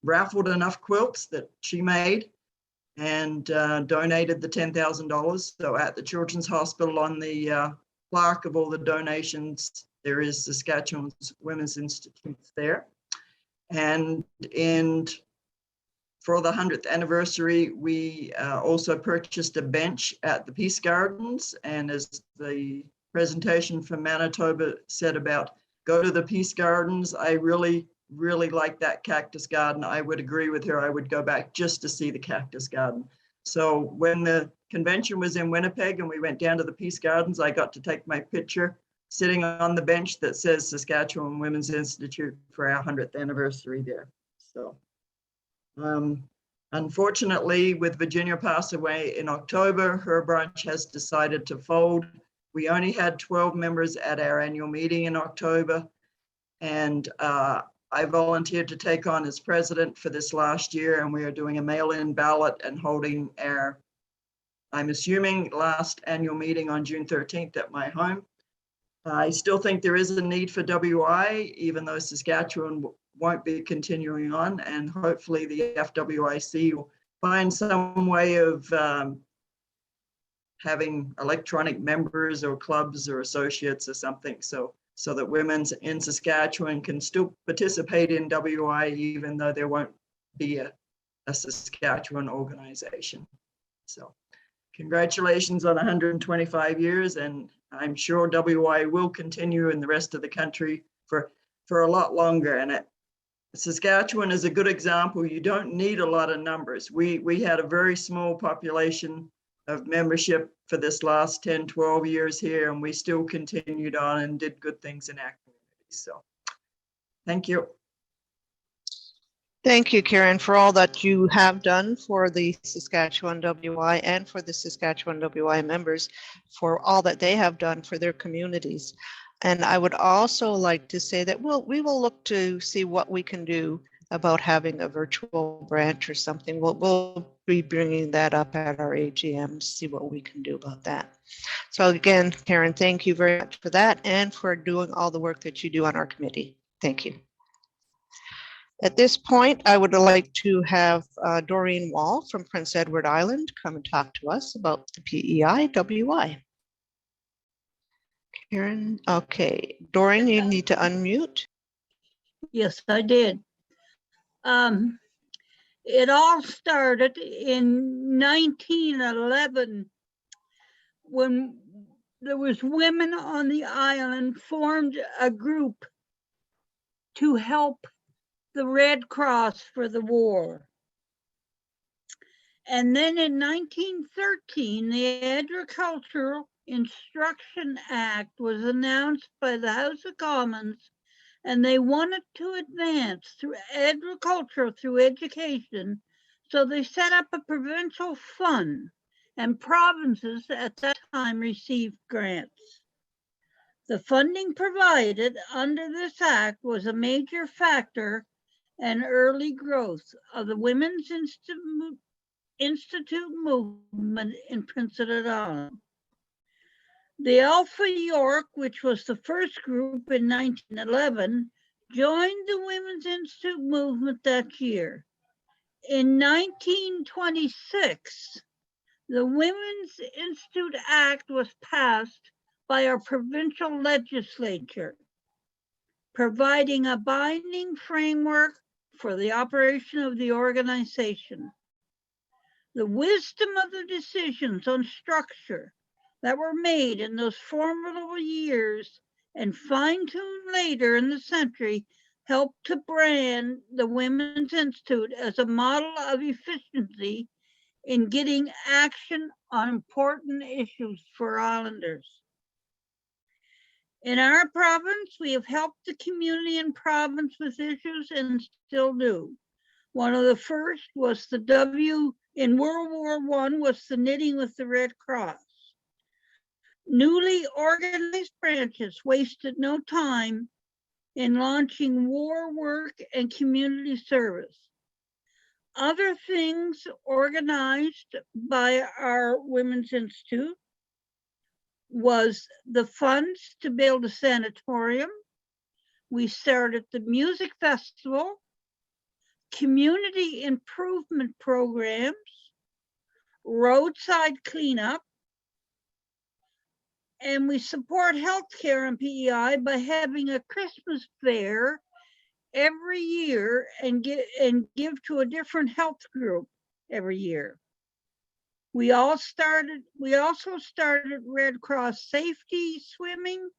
raffled enough quilts that she made and donated the $10,000. So at the Children's Hospital on the plaque of all the donations, there is Saskatchewan's Women's Institutes there. And for the 100th anniversary, we also purchased a bench at the Peace Gardens. And as the presentation from Manitoba said about go to the Peace Gardens, I really like that cactus garden. I would agree with her. I would go back just to see the cactus garden. So when the convention was in Winnipeg and we went down to the Peace Gardens, I got to take my picture sitting on the bench that says Saskatchewan Women's Institute for our 100th anniversary there. So unfortunately, with Virginia passed away in October, her branch has decided to fold. We only had 12 members at our annual meeting in October, and I volunteered to take on as president for this last year, and we are doing a mail-in ballot and holding our, I'm assuming, last annual meeting on June 13th at my home. I still think there is a need for WI, even though Saskatchewan won't be continuing on, and hopefully the FWIC will find some way of having electronic members or clubs or associates or something, so that women in Saskatchewan can still participate in WI, even though there won't be a Saskatchewan organization. So congratulations on 125 years, and I'm sure WI will continue in the rest of the country for a lot longer. And Saskatchewan is a good example. You don't need a lot of numbers. We had a very small population of membership for this last 10, 12 years here, and we still continued on and did good things in our community. So thank you. Thank you, Karen, for all that you have done for the Saskatchewan WI and for the Saskatchewan WI members, for all that they have done for their communities. And I would also like to say that we will look to see what we can do about having a virtual branch or something. We'll be bringing that up at our AGM to see what we can do about that. So again, Karen, thank you very much for that and for doing all the work that you do on our committee. Thank you. At this point, I would like to have Doreen Wall from Prince Edward Island come and talk to us about the PEI-WI. Karen, okay. Doreen, you need to unmute. Yes, I did. It all started in 1911 when there was women on the island formed a group to help the Red Cross for the war. And then in 1913, the Agricultural Instruction Act was announced by the House of Commons, and they wanted to advance through agriculture, through education. So they set up a provincial fund, and provinces at that time received grants. The funding provided under this act was a major factor in early growth of the Women's Institute movement in Prince Edward Island. The Alpha York, which was the first group in 1911, joined the Women's Institute movement that year. In 1926, the Women's Institute Act was passed by our provincial legislature, providing a binding framework for the operation of the organization. The wisdom of the decisions on structure that were made in those formidable years and fine-tuned later in the century helped to brand the Women's Institute as a model of efficiency in getting action on important issues for Islanders. In our province, we have helped the community and province with issues and still do. One of the first was in World War I was the knitting with the Red Cross. Newly organized branches wasted no time in launching war work and community service. Other things organized by our Women's Institute was the funds to build a sanatorium. We started the music festival, community improvement programs, roadside cleanup, and we support healthcare in PEI by having a Christmas fair every year and give to a different health group every year. We also started Red Cross safety swimming,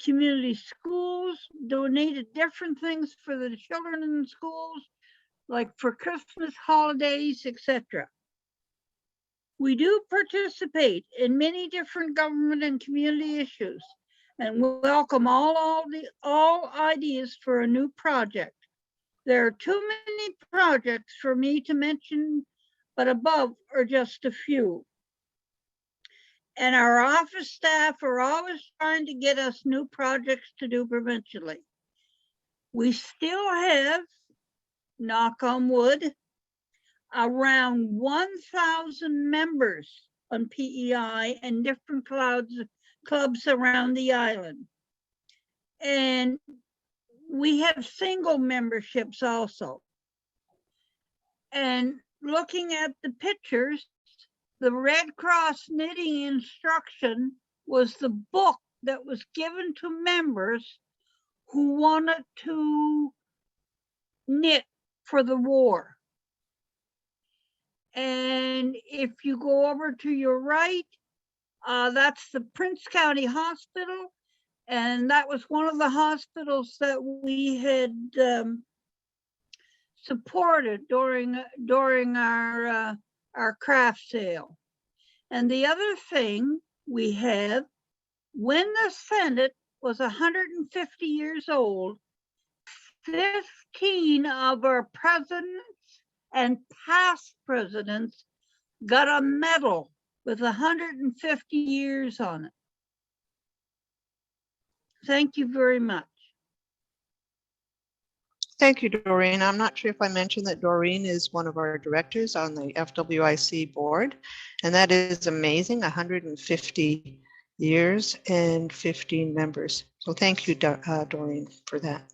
community schools, donated different things for the children in the schools, like for Christmas holidays, etc. We do participate in many different government and community issues and welcome all ideas for a new project. There are too many projects for me to mention, but above are just a few. And our office staff are always trying to get us new projects to do provincially. We still have, knock on wood, around 1,000 members on PEI and different clubs around the island. And we have single memberships also. And looking at the pictures, the Red Cross knitting instruction was the book that was given to members who wanted to knit for the war. And if you go over to your right, that's the Prince County Hospital. And that was one of the hospitals that we had supported during our craft sale. And the other thing we have, when the Senate was 150 years old, 15 of our presidents and past presidents got a medal with 150 years on it. Thank you very much. Thank you, Doreen. I'm not sure if I mentioned that Doreen is one of our directors on the FWIC board, and that is amazing, 150 years and 15 members. So thank you, Doreen, for that.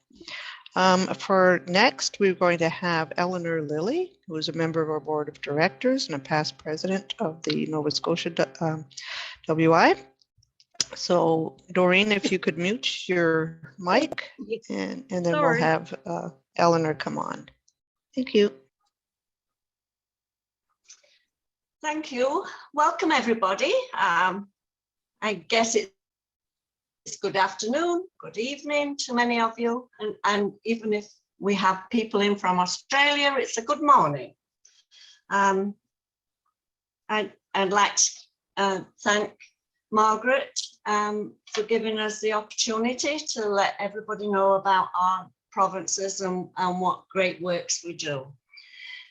For next, we're going to have Eleanor Lilly, who is a member of our board of directors and a past president of the Nova Scotia WI. So Doreen, if you could mute your mic, and then we'll have Eleanor come on. Thank you. Thank you. Welcome, everybody. I guess it's good afternoon, good evening to many of you. And even if we have people in from Australia, it's a good morning. I'd like to thank Margaret for giving us the opportunity to let everybody know about our provinces and what great works we do.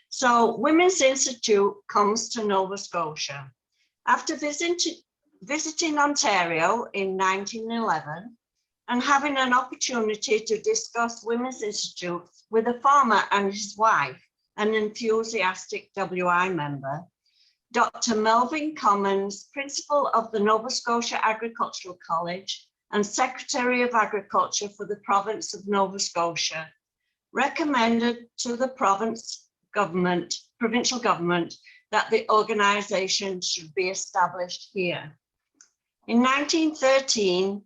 So Women's Institute comes to Nova Scotia. After visiting Ontario in 1911 and having an opportunity to discuss Women's Institute with a farmer and his wife, an enthusiastic WI member, Dr. Melvin Commons, Principal of the Nova Scotia Agricultural College and Secretary of Agriculture for the Province of Nova Scotia, recommended to the provincial government that the organization should be established here. In 1913,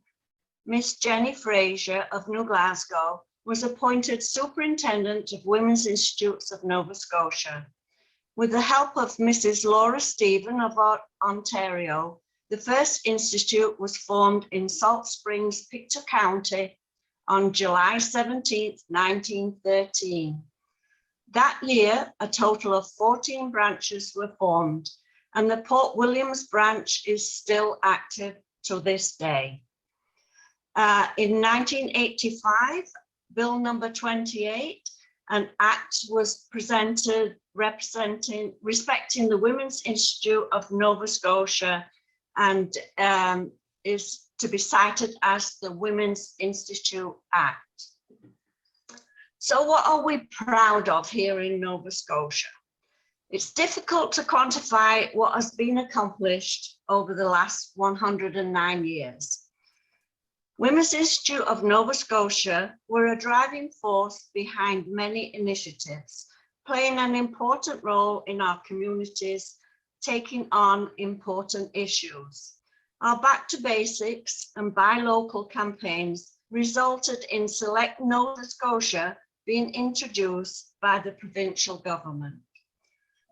Miss Jenny Fraser of New Glasgow was appointed Superintendent of Women's Institutes of Nova Scotia. With the help of Mrs. Laura Stephen of Ontario, the first institute was formed in Salt Springs, Pictou County on July 17, 1913. That year, a total of 14 branches were formed, and the Port Williams branch is still active to this day. In 1985, Bill number 28, an act was presented respecting the Women's Institute of Nova Scotia, and is to be cited as the Women's Institute Act. So what are we proud of here in Nova Scotia? It's difficult to quantify what has been accomplished over the last 109 years. Women's Institute of Nova Scotia were a driving force behind many initiatives, playing an important role in our communities, taking on important issues. Our Back to Basics and Buy Local campaigns resulted in Select Nova Scotia being introduced by the provincial government.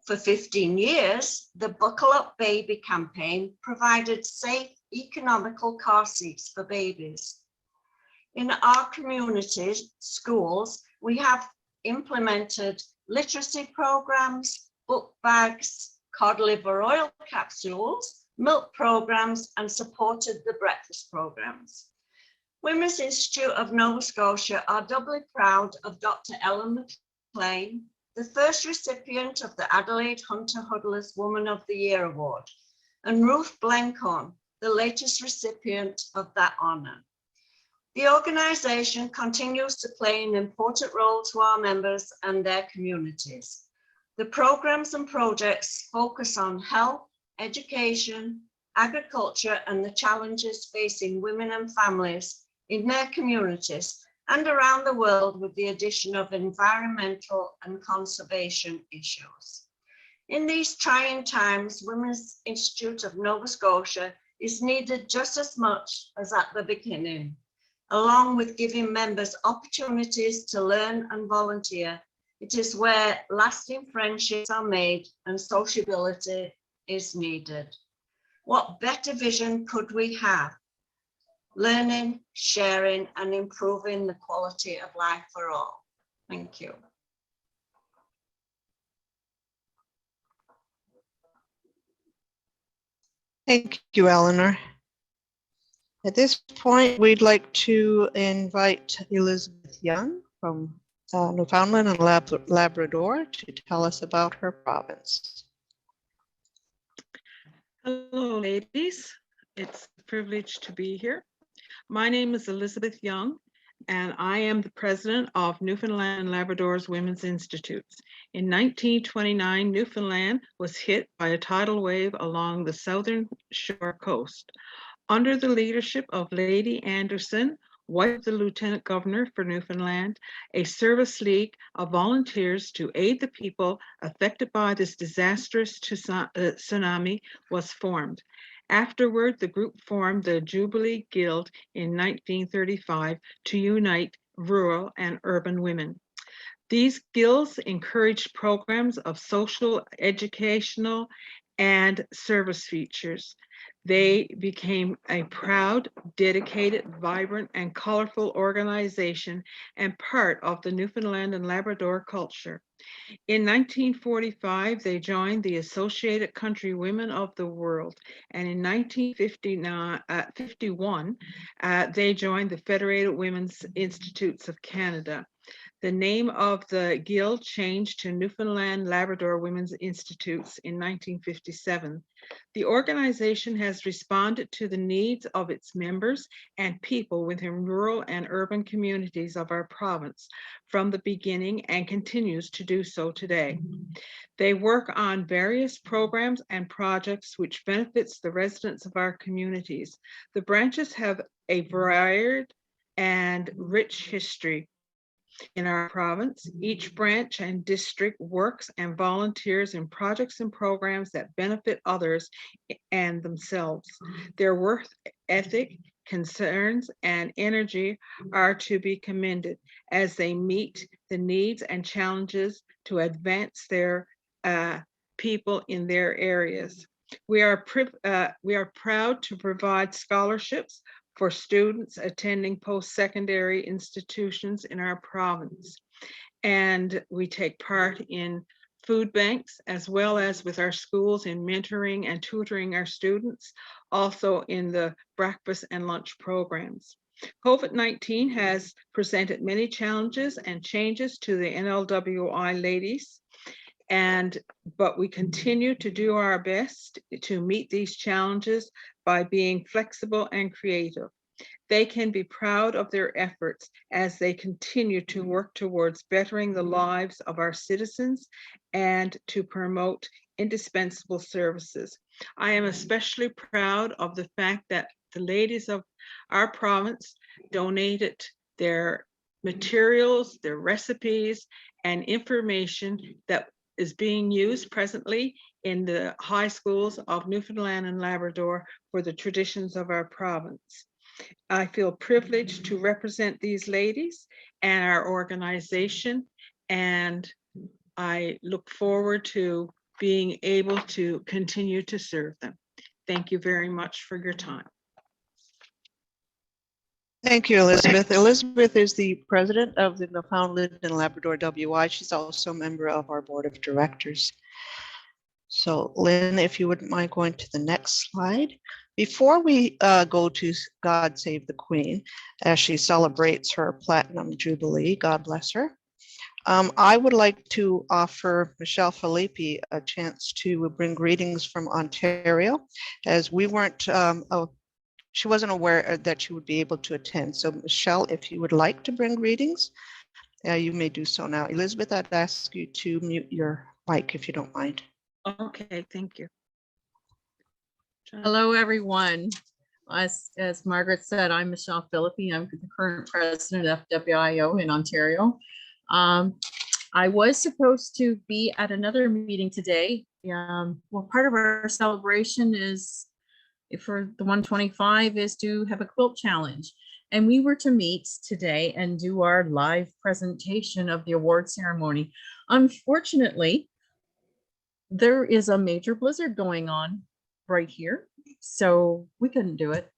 For 15 years, the Buckle Up Baby campaign provided safe, economical car seats for babies. In our communities, schools, we have implemented literacy programs, book bags, cod liver oil capsules, milk programs, and supported the breakfast programs. Women's Institute of Nova Scotia are doubly proud of Dr. Ellen McLean, the first recipient of the Adelaide Hunter Huddlers Woman of the Year Award, and Ruth Blencorn, the latest recipient of that honor. The organization continues to play an important role to our members and their communities. The programs and projects focus on health, education, agriculture, and the challenges facing women and families in their communities and around the world, with the addition of environmental and conservation issues. In these trying times, Women's Institute of Nova Scotia is needed just as much as at the beginning, along with giving members opportunities to learn and volunteer. It is where lasting friendships are made and sociability is needed. What better vision could we have? Learning, sharing, and improving the quality of life for all. Thank you. Thank you, Eleanor. At this point, we'd like to invite Elizabeth Young from Newfoundland and Labrador to tell us about her province. Hello, ladies. It's a privilege to be here. My name is Elizabeth Young, and I am the president of Newfoundland and Labrador's Women's Institutes. In 1929, Newfoundland was hit by a tidal wave along the southern shore coast. Under the leadership of Lady Anderson, wife of the Lieutenant Governor for Newfoundland, a service league of volunteers to aid the people affected by this disastrous tsunami was formed. Afterward, the group formed the Jubilee Guild in 1935 to unite rural and urban women. These guilds encouraged programs of social, educational, and service features. They became a proud, dedicated, vibrant, and colorful organization and part of the Newfoundland and Labrador culture. In 1945, they joined the Associated Country Women of the World, and in 1951, they joined the Federated Women's Institutes of Canada. The name of the guild changed to Newfoundland Labrador Women's Institutes in 1957. The organization has responded to the needs of its members and people within rural and urban communities of our province from the beginning and continues to do so today. They work on various programs and projects which benefits the residents of our communities. The branches have a varied and rich history in our province. Each branch and district works and volunteers in projects and programs that benefit others and themselves. Their work ethic, concerns, and energy are to be commended as they meet the needs and challenges to advance their people in their areas. We are proud to provide scholarships for students attending post-secondary institutions in our province. And we take part in food banks as well as with our schools in mentoring and tutoring our students, also in the breakfast and lunch programs. COVID-19 has presented many challenges and changes to the NLWI ladies, but we continue to do our best to meet these challenges by being flexible and creative. They can be proud of their efforts as they continue to work towards bettering the lives of our citizens and to promote indispensable services. I am especially proud of the fact that the ladies of our province donated their materials, their recipes, and information that is being used presently in the high schools of Newfoundland and Labrador for the traditions of our province. I feel privileged to represent these ladies and our organization, and I look forward to being able to continue to serve them. Thank you very much for your time. Thank you, Elizabeth. Elizabeth is the president of the Newfoundland and Labrador WI. She's also a member of our board of directors. So Lynn, if you wouldn't mind going to the next slide. Before we go to God Save the Queen, as she celebrates her Platinum Jubilee, God bless her, I would like to offer Michelle Filippi a chance to bring greetings from Ontario, as we weren't, she wasn't aware that she would be able to attend. So Michelle, if you would like to bring greetings, you may do so now. Elizabeth, I'd ask you to mute your mic if you don't mind. Okay, thank you. Hello, everyone. As Margaret said, I'm Michelle Filippi. I'm the current president of FWIO in Ontario. I was supposed to be at another meeting today. Well, part of our celebration is for the 125 is to have a quilt challenge. And we were to meet today and do our live presentation of the award ceremony. Unfortunately, there is a major blizzard going on right here, so we couldn't do it.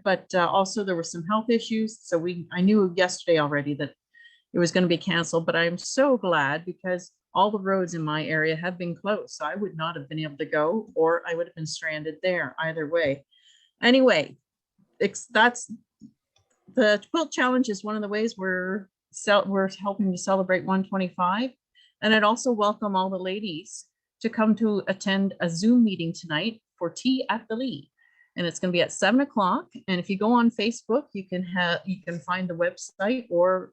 But also there were some health issues, so I knew yesterday already that it was going to be canceled. But I'm so glad because all the roads in my area have been closed. So I would not have been able to go, or I would have been stranded there either way. Anyway, that's the quilt challenge is one of the ways we're helping to celebrate 125. And I'd also welcome all the ladies to come to attend a Zoom meeting tonight for Tea at the Lee. And it's going to be at 7 o'clock. And if you go on Facebook, you can find the website, or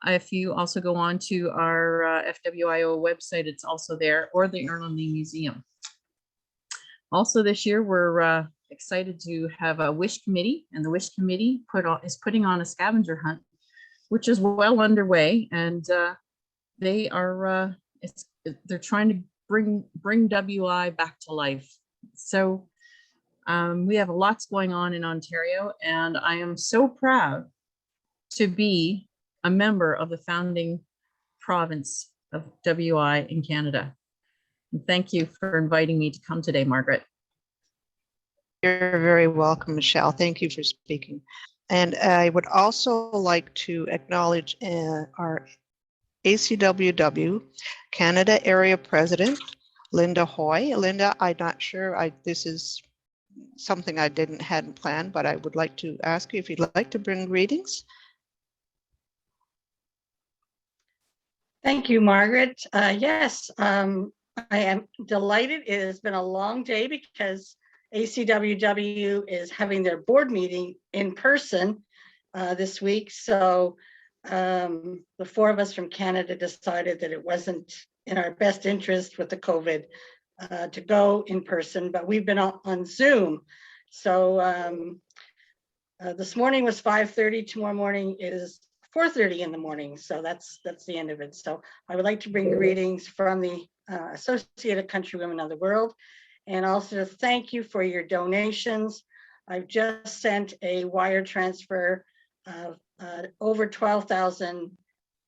if you also go on to our FWIO website, it's also there, or the Erlen Lee Museum. Also this year, we're excited to have a WISH committee, and the WISH committee is putting on a scavenger hunt, which is well underway, and they are they're trying to bring WI back to life. So we have lots going on in Ontario, and I am so proud to be a member of the founding province of WI in Canada. And thank you for inviting me to come today, Margaret. You're very welcome, Michelle. Thank you for speaking. And I would also like to acknowledge our ACWW Canada Area President, Linda Hoy. Linda, I'm not sure, this is something I hadn't planned, but I would like to ask you if you'd like to bring greetings. Thank you, Margaret. Yes, I am delighted. It has been a long day because ACWW is having their board meeting in person this week. So the four of us from Canada decided that it wasn't in our best interest with the COVID to go in person, but we've been on Zoom. So this morning was 5:30, tomorrow morning is 4:30 in the morning. So that's the end of it. So I would like to bring greetings from the Associated Countrywomen of the World, and also thank you for your donations. I've just sent a wire transfer of over 12,000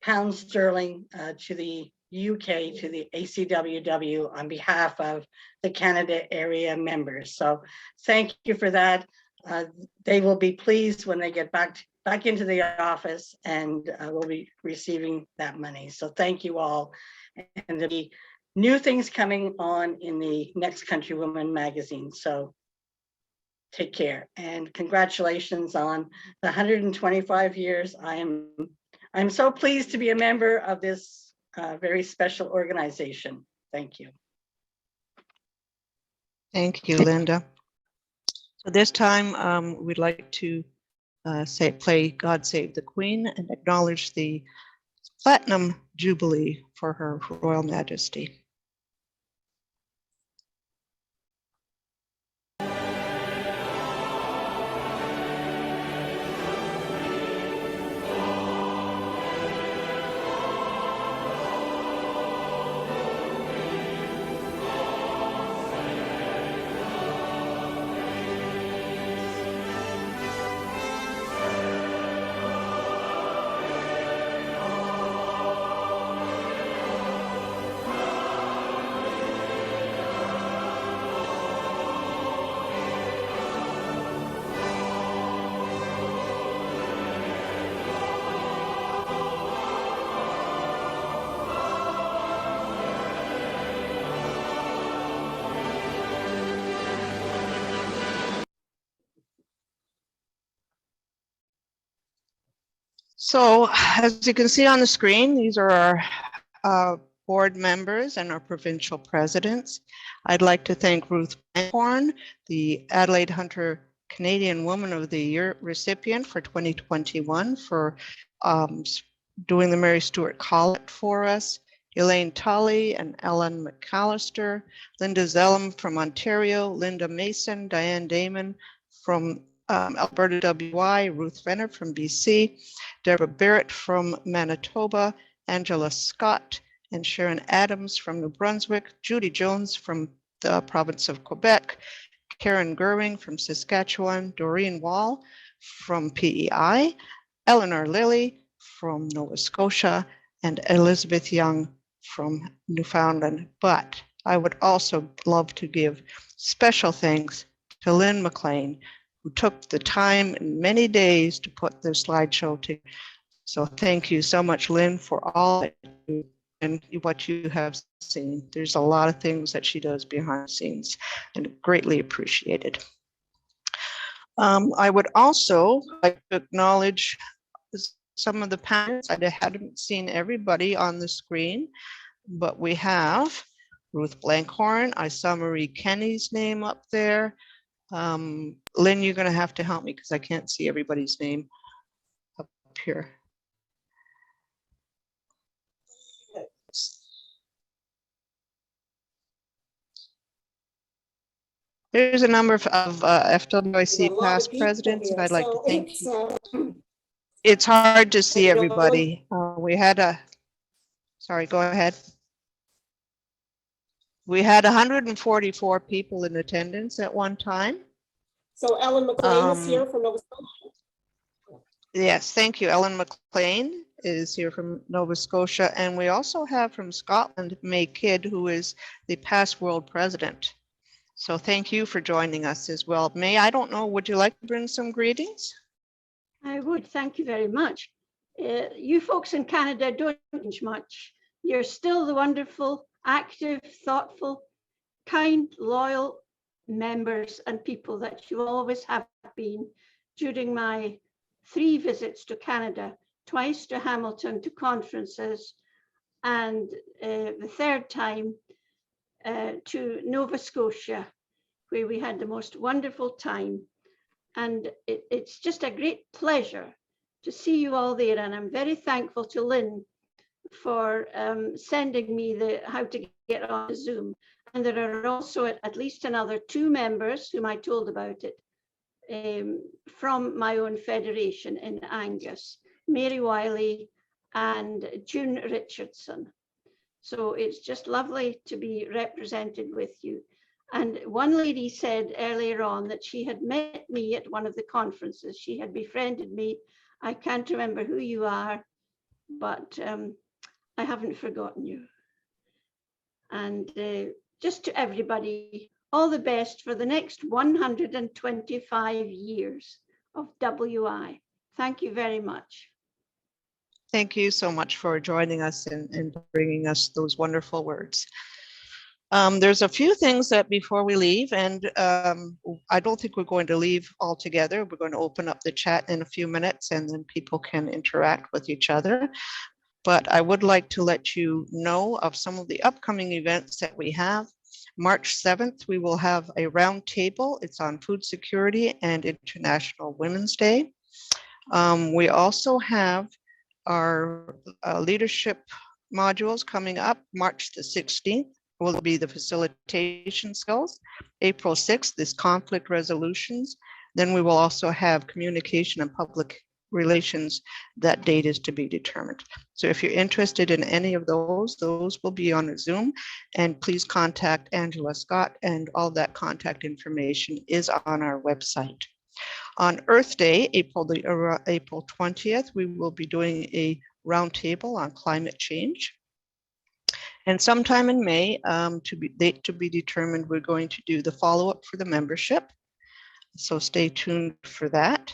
pounds sterling to the UK, to the ACWW on behalf of the Canada area members. So thank you for that. They will be pleased when they get back into the office, and we'll be receiving that money. So thank you all. And there'll be new things coming on in the next Countrywoman magazine. So take care and congratulations on the 125 years. I'm so pleased to be a member of this very special organization. Thank you. Thank you, Linda. So this time we'd like to play God Save the Queen and acknowledge the Platinum Jubilee for Her Royal Majesty. So as you can see on the screen, these are our board members and our provincial presidents. I'd like to thank Ruth Horn, the Adelaide Hunter Canadian Woman of the Year recipient for 2021, for doing the Mary Stuart Collect for us, Elaine Tully and Ellen McAllister, Linda Zellum from Ontario, Linda Mason, Diane Damon from Alberta WI, Ruth Renner from BC, Deborah Barrett from Manitoba, Angela Scott and Sharon Adams from New Brunswick, Judy Jones from the province of Quebec, Karen Gerwing from Saskatchewan, Doreen Wall from PEI, Eleanor Lilly from Nova Scotia, and Elizabeth Young from Newfoundland. But I would also love to give special thanks to Lynn McLean, who took the time and many days to put the slideshow together. So thank you so much, Lynn, for all that you do. what you have seen. There's a lot of things that she does behind the scenes and greatly appreciated. I would also like to acknowledge some of the panelists. I hadn't seen everybody on the screen, but we have Ruth Blankhorn. I saw Marie Kenny's name up there. Lynn, you're going to have to help me because I can't see everybody's name up here. There's a number of FWIC past presidents, and I'd like to thank you. It's hard to see everybody. We had a, sorry, go ahead. We had 144 people in attendance at one time. So Ellen McLean is here from Nova Scotia. Yes, thank you. Ellen McLean is here from Nova Scotia. And we also have from Scotland, May Kidd, who is the past world president. So thank you for joining us as well. May, I don't know, would you like to bring some greetings? I would, thank you very much. You folks in Canada don't change much. You're still the wonderful, active, thoughtful, kind, loyal members and people that you always have been during my 3 visits to Canada, twice to Hamilton to conferences, and the 3rd time to Nova Scotia, where we had the most wonderful time. And it's just a great pleasure to see you all there. And I'm very thankful to Lynn for sending me how to get on Zoom. And there are also at least another 2 members whom I told about it from my own federation in Angus, Mary Wiley and June Richardson. So it's just lovely to be represented with you. And one lady said earlier on that she had met me at one of the conferences. She had befriended me. I can't remember who you are, but I haven't forgotten you. And just to everybody, all the best for the next 125 years of WI. Thank you very much. Thank you so much for joining us and bringing us those wonderful words. There's a few things that before we leave, and I don't think we're going to leave altogether. We're going to open up the chat in a few minutes and then people can interact with each other. But I would like to let you know of some of the upcoming events that we have. March 7th, we will have a round table. It's on food security and International Women's Day. We also have our leadership modules coming up. March the 16th will be the facilitation skills. April 6th is conflict resolutions. Then we will also have communication and public relations. That date is to be determined. So if you're interested in any of those will be on a Zoom, and please contact Angela Scott, and all that contact information is on our website. On Earth Day, April 20th, we will be doing a roundtable on climate change. And sometime in May, date to be determined, we're going to do the follow-up for the membership. So stay tuned for that.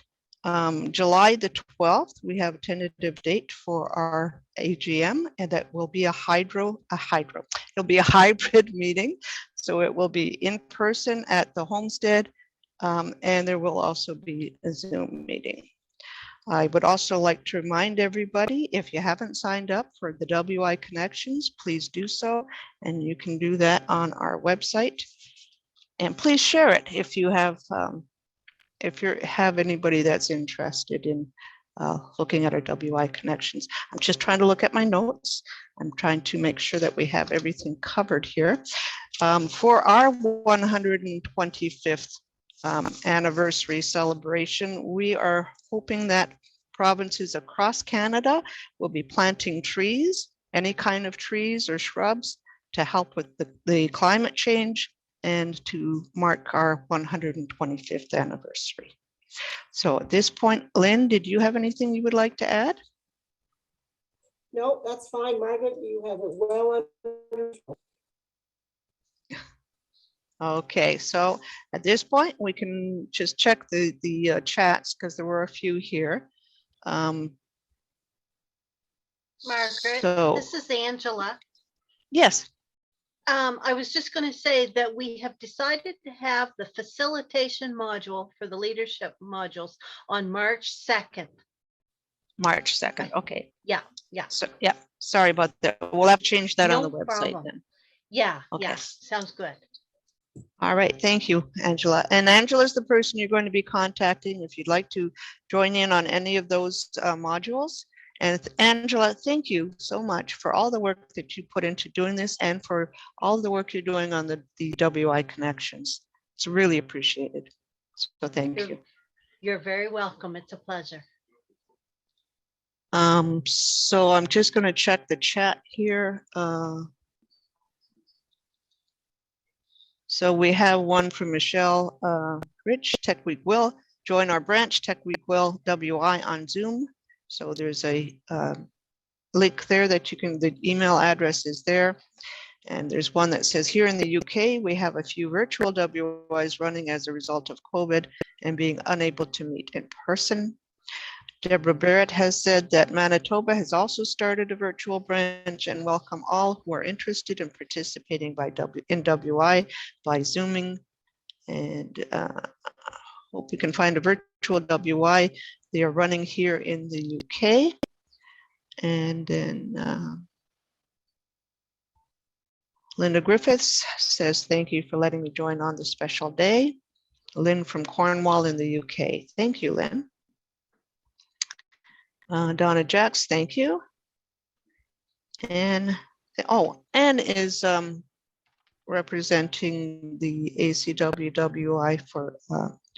July the 12th, we have a tentative date for our AGM, and that will be it'll be a hybrid meeting. So it will be in person at the homestead, and there will also be a Zoom meeting. I would also like to remind everybody, if you haven't signed up for the WI Connections, please do so. And you can do that on our website. And please share it if you have anybody that's interested in looking at our WI Connections. I'm just trying to look at my notes. I'm trying to make sure that we have everything covered here. For our 125th anniversary celebration, we are hoping that provinces across Canada will be planting trees, any kind of trees or shrubs, to help with the climate change and to mark our 125th anniversary. So at this point, Lynn, did you have anything you would like to add? No, that's fine, Margaret. You have it well understood. Okay, so at this point, we can just check the chats because there were a few here. Margaret, So, this is Angela. yes. I was just going to say that we have decided to have the facilitation module for the leadership modules on March 2nd. March 2nd. Okay. Yeah, yeah. So, yeah, sorry about that. We'll have to change that on No the website problem. then. Yeah, Okay. yeah, sounds good. All right, thank you, Angela. And Angela's the person you're going to be contacting if you'd like to join in on any of those modules. And Angela, thank you so much for all the work that you put into doing this and for all the work you're doing on the WI connections. It's really appreciated. So thank you. You're very welcome. It's a pleasure. So I'm just going to check the chat here. So we have one from Michelle Rich, Tech Week will join our branch, Tech Week will WI on Zoom. So there's a link there that you can, the email address is there. And there's one that says here in the UK, we have a few virtual WIs running as a result of COVID and being unable to meet in person. Deborah Barrett has said that Manitoba has also started a virtual branch and welcome all who are interested in participating in WI by Zooming. And hope you can find a virtual WI. They are running here in the UK. And then Linda Griffiths says, thank you for letting me join on this special day. Lynn from Cornwall in the UK. Thank you, Lynn. Donna Jacks, thank you. And oh, Anne is representing the ACWWI for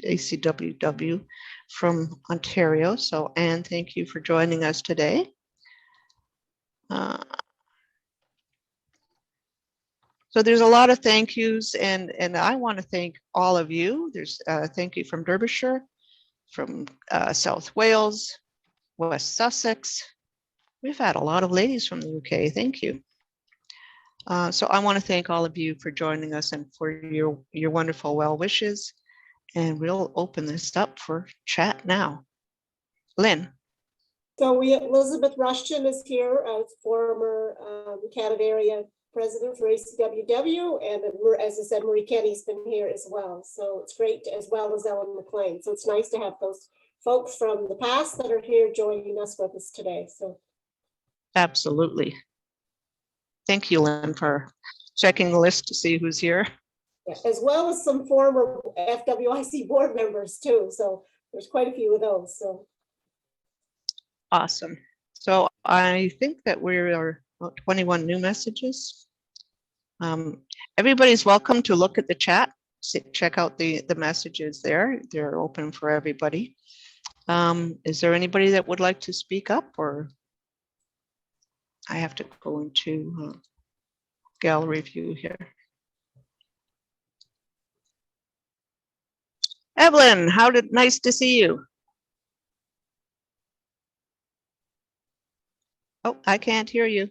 ACWW from Ontario. So Anne, thank you for joining us today. So there's a lot of thank yous, and I want to thank all of you. There's thank you from Derbyshire, from South Wales, West Sussex. We've had a lot of ladies from the UK. Thank you. So I want to thank all of you for joining us and for your wonderful well wishes. And we'll open this up for chat now. Lynn. So Elizabeth Rushton is here, as former Canada area president for ACWW, and as I said, Marie Kenny's been here as well. So it's great, as well as Ellen McLean. So it's nice to have those folks from the past that are here joining us with us today. So Absolutely. Thank you, Lynn, for checking the list to see who's here. yeah, as well as some former FWIC board members too. So there's quite a few of those. So awesome. So I think that we are about 21 new messages. Everybody's welcome to look at the chat, check out the messages there. They're open for everybody. Is there anybody that would like to speak up, or I have to go into gallery view here? Evelyn, nice to see you. Oh, I can't hear you.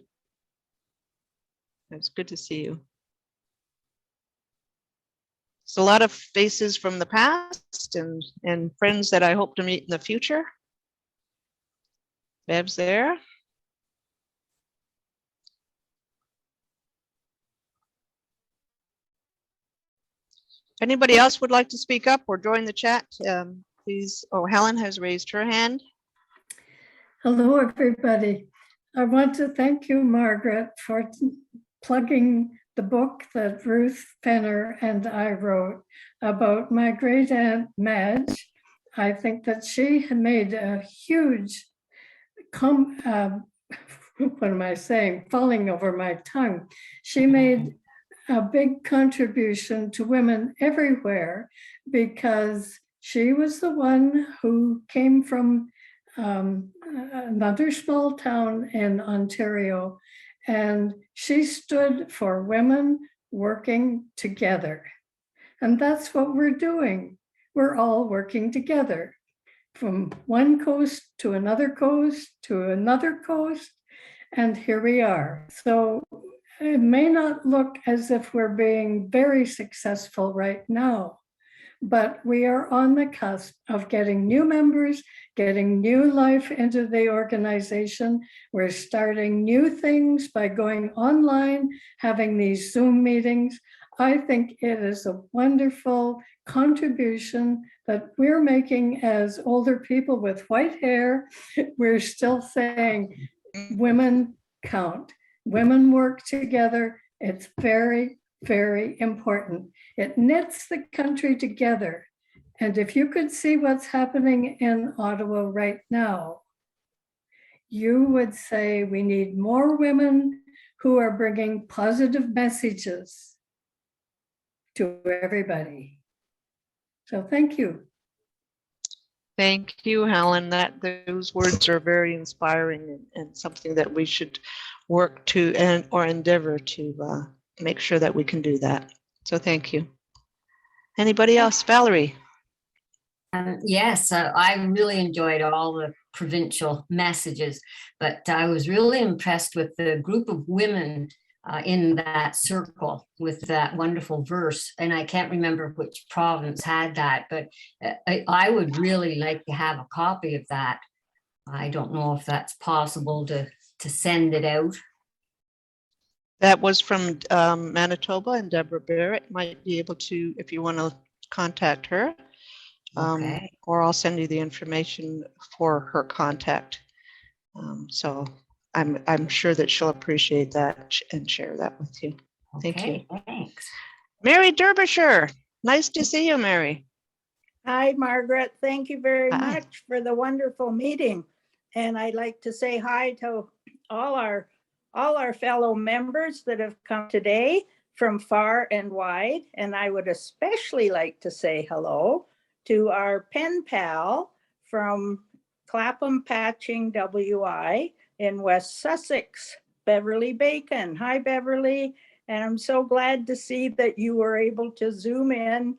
It's good to see you. It's a lot of faces from the past and friends that I hope to meet in the future. Bev's there. Anybody else would like to speak up or join the chat, please. Oh, Helen has raised her hand. Hello, everybody. I want to thank you, Margaret, for plugging the book that Ruth Fenner and I wrote about my great aunt Madge. I think that she had made a huge, what am I saying, falling over my tongue. She made a big contribution to women everywhere because she was the one who came from another small town in Ontario, and she stood for women working together. And that's what we're doing. We're all working together from one coast to another coast to another coast, and here we are. So it may not look as if we're being very successful right now, but we are on the cusp of getting new members, getting new life into the organization. We're starting new things by going online, having these Zoom meetings. I think it is a wonderful contribution that we're making as older people with white hair. We're still saying women count. Women work together. It's very, very important. It knits the country together. And if you could see what's happening in Ottawa right now, you would say we need more women who are bringing positive messages to everybody. So thank you. Thank you, Helen. Those words are very inspiring and something that we should work to or endeavor to make sure that we can do that. So thank you. Anybody else? Valerie? Yes, I really enjoyed all the provincial messages, but I was really impressed with the group of women in that circle with that wonderful verse. And I can't remember which province had that, but I would really like to have a copy of that. I don't know if that's possible to send it out. That was from Manitoba, and Deborah Barrett might be able to, if you want to contact her. Okay. Or I'll send you the information for her contact. So I'm sure that she'll appreciate that and share that with you. Thank you. Thanks. Mary Derbyshire. Nice to see you, Mary. Hi, Margaret. Thank you very Hi. much for the wonderful meeting. And I'd like to say hi to all our fellow members that have come today from far and wide. And I would especially like to say hello to our pen pal from Clapham Patching WI in West Sussex, Beverly Bacon. Hi, Beverly. And I'm so glad to see that you were able to Zoom in.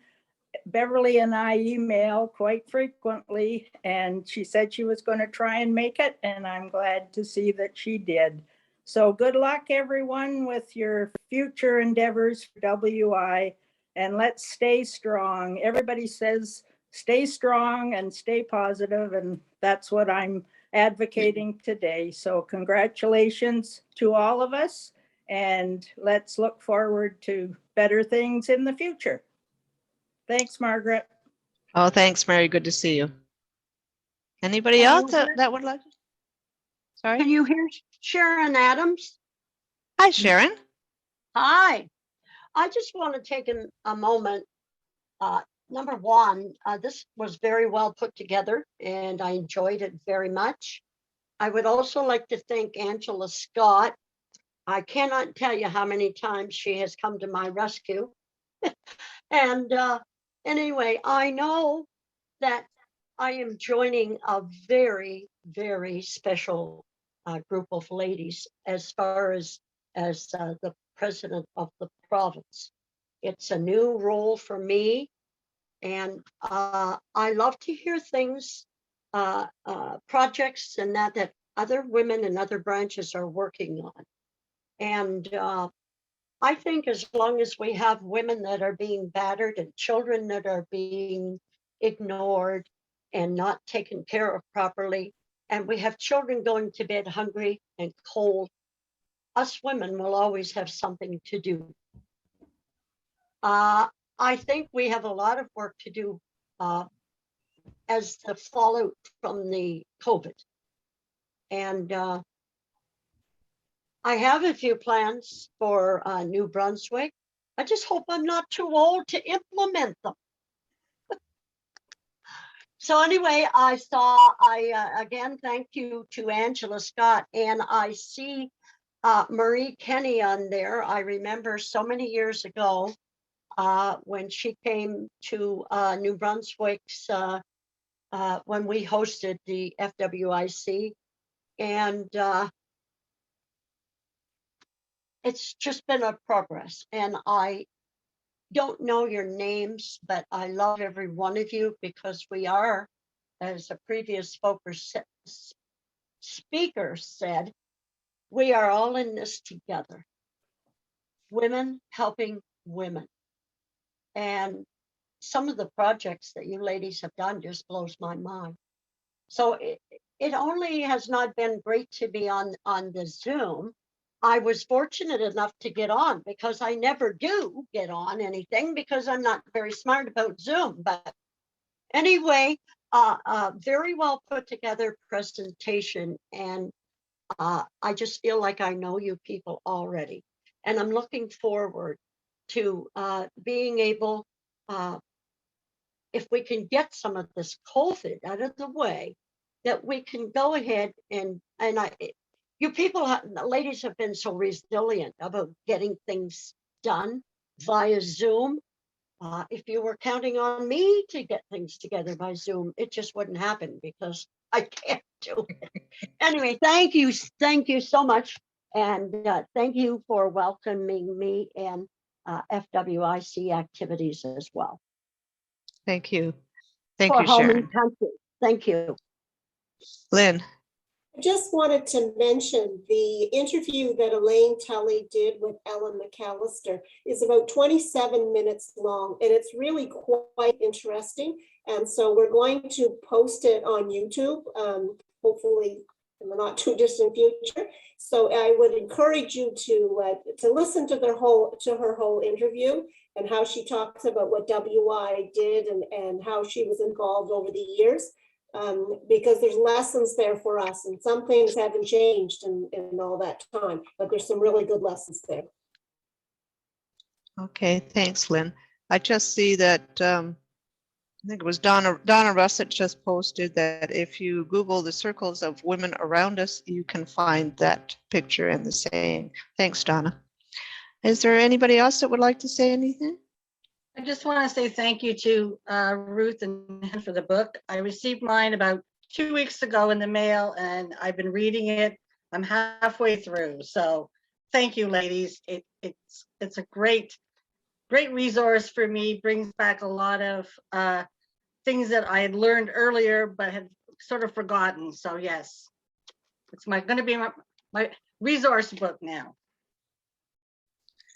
Beverly and I email quite frequently, and she said she was going to try and make it, and I'm glad to see that she did. So good luck, everyone, with your future endeavors for WI, and let's stay strong. Everybody says stay strong and stay positive, and that's what I'm advocating today. So congratulations to all of us, and let's look forward to better things in the future. Thanks, Margaret. Oh, thanks, Mary. Good to see you. Anybody else that would like? Sorry. Can you hear Sharon Adams? Hi, Sharon. Hi. I just want to take a moment. Number one, this was very well put together and I enjoyed it very much. I would also like to thank Angela Scott. I cannot tell you how many times she has come to my rescue. And anyway, I know that I am joining a very, very special group of ladies as far as the president of the province. It's a new role for me, and I love to hear things, projects and that other women and other branches are working on. And I think as long as we have women that are being battered and children that are being ignored and not taken care of properly, and we have children going to bed hungry and cold, us women will always have something to do. I think we have a lot of work to do as the fallout from the COVID. And I have a few plans for New Brunswick. I just hope I'm not too old to implement them. So anyway, again, thank you to Angela Scott, and I see Marie Kenny on there. I remember so many years ago when she came to New Brunswick's, when we hosted the FWIC, and it's just been a progress. And I don't know your names, but I love every one of you because we are, as a previous speaker said, we are all in this together. Women helping women. And some of the projects that you ladies have done just blows my mind. So it only has not been great to be on the Zoom. I was fortunate enough to get on, because I never do get on anything because I'm not very smart about Zoom. But anyway, very well put together presentation, and I just feel like I know you people already, and I'm looking forward to being able, if we can get some of this COVID out of the way, that we can go ahead and you people, ladies, have been so resilient about getting things done via Zoom. If you were counting on me to get things together by Zoom, it just wouldn't happen because I can't do it. Anyway, thank you so much. And thank you for welcoming me in FWIC activities as well. Thank you. Thank For you, home and Sharon. country. Thank you. Lynn. I just wanted to mention the interview that Elaine Tully did with Ellen McAllister is about 27 minutes long, and it's really quite interesting. And so we're going to post it on YouTube, hopefully in the not too distant future. So I would encourage you to listen to her whole interview and how she talks about what WI did and how she was involved over the years. Because there's lessons there for us, and some things haven't changed in all that time, but there's some really good lessons there. Okay, thanks, Lynn. I just see that, I think it was Donna Russett just posted that if you Google the circles of women around us, you can find that picture and the saying. Thanks, Donna. Is there anybody else that would like to say anything? I just want to say thank you to Ruth and Hen for the book. I received mine about 2 weeks ago in the mail, and I've been reading it. I'm halfway through, so thank you, ladies. It's a great resource for me. Brings back a lot of things that I had learned earlier but had sort of forgotten. So yes, it's going to be my resource book now.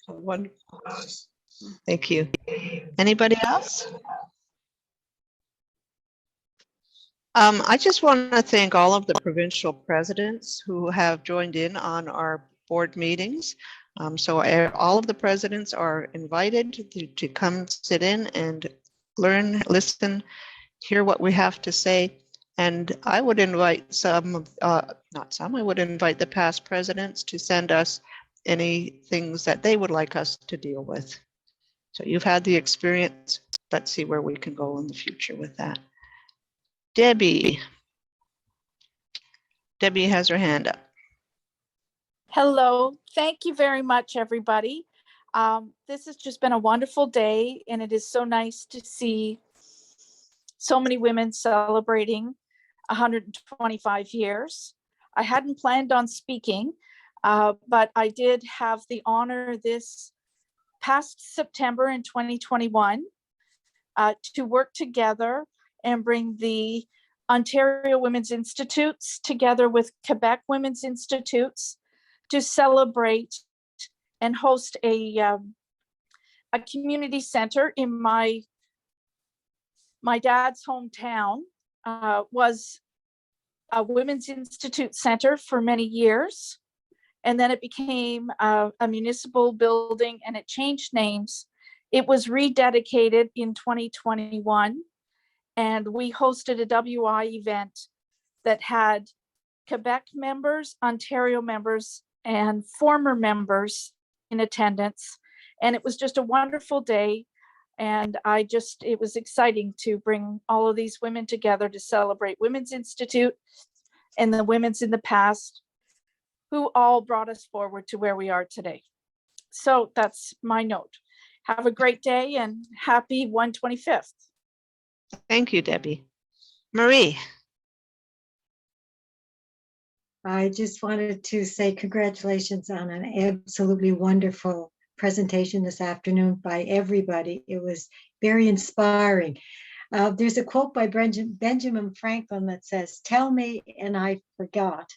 Wonderful. Thank you. Anybody else? I just want to thank all of the provincial presidents who have joined in on our board meetings. So all of the presidents are invited to come sit in and learn, listen, hear what we have to say. And I would invite I would invite the past presidents to send us any things that they would like us to deal with. So you've had the experience. Let's see where we can go in the future with that. Debbie. Debbie has her hand up. Hello. Thank you very much, everybody. This has just been a wonderful day, and it is so nice to see so many women celebrating 125 years. I hadn't planned on speaking, but I did have the honor this past September in 2021 to work together and bring the Ontario Women's Institutes together with Quebec Women's Institutes to celebrate and host a community center in my dad's hometown. Was a Women's Institute Center for many years. And then it became a municipal building and it changed names. It was rededicated in 2021. And we hosted a WI event that had Quebec members, Ontario members, and former members in attendance. And it was just a wonderful day. And it was exciting to bring all of these women together to celebrate Women's Institute and the women's in the past who all brought us forward to where we are today. So that's my note. Have a great day and happy 125th. Thank you, Debbie. Marie. I just wanted to say congratulations on an absolutely wonderful presentation this afternoon by everybody. It was very inspiring. There's a quote by Benjamin Franklin that says, "Tell me and I forgot.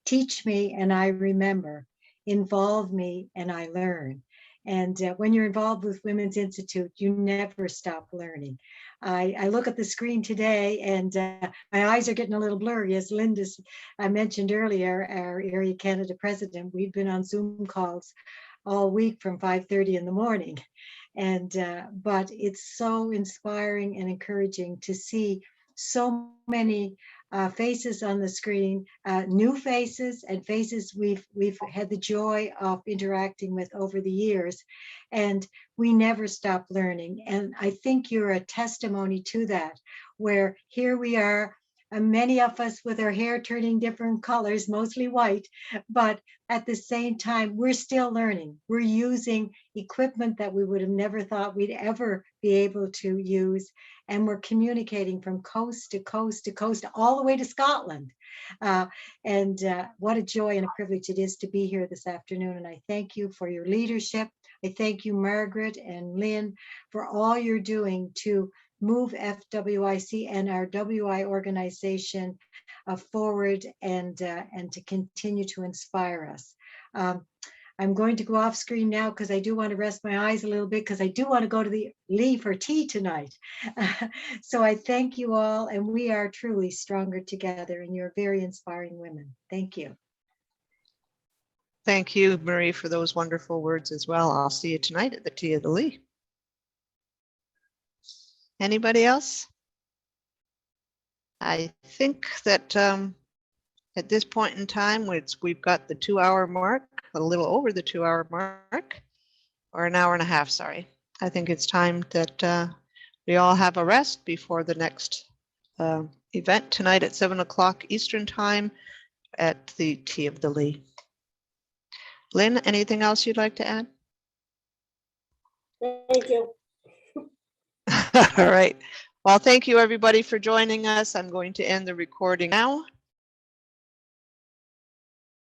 Teach me and I remember. Involve me and I learn." And when you're involved with Women's Institute, you never stop learning. I look at the screen today and my eyes are getting a little blurry. As Linda mentioned earlier, our Area Canada president, we've been on Zoom calls all week from 5:30 in the morning. And but it's so inspiring and encouraging to see so many faces on the screen, new faces and faces we've had the joy of interacting with over the years, and we never stop learning. And I think you're a testimony to that, where here we are, many of us with our hair turning different colors, mostly white, but at the same time, we're still learning. We're using equipment that we would have never thought we'd ever be able to use. And we're communicating from coast to coast to coast, all the way to Scotland. What a joy and a privilege it is to be here this afternoon. And I thank you for your leadership. I thank you, Margaret and Lynn, for all you're doing to move FWIC and our WI organization forward and to continue to inspire us. I'm going to go off screen now because I do want to rest my eyes a little bit, because I do want to go to the Lee for tea tonight. So I thank you all, and we are truly stronger together, and you're very inspiring women. Thank you. Thank you, Marie, for those wonderful words as well. I'll see you tonight at the Tea of the Lee. Anybody else? I think that at this point in time, we've got the 2-hour mark, a little over the 2-hour mark, or an hour and a half, sorry. I think it's time that we all have a rest before the next event tonight at 7 o'clock Eastern time at the Tea of the Lee. Lynn, anything else you'd like to add? Thank you. All right. Well, thank you everybody for joining us. I'm going to end the recording now.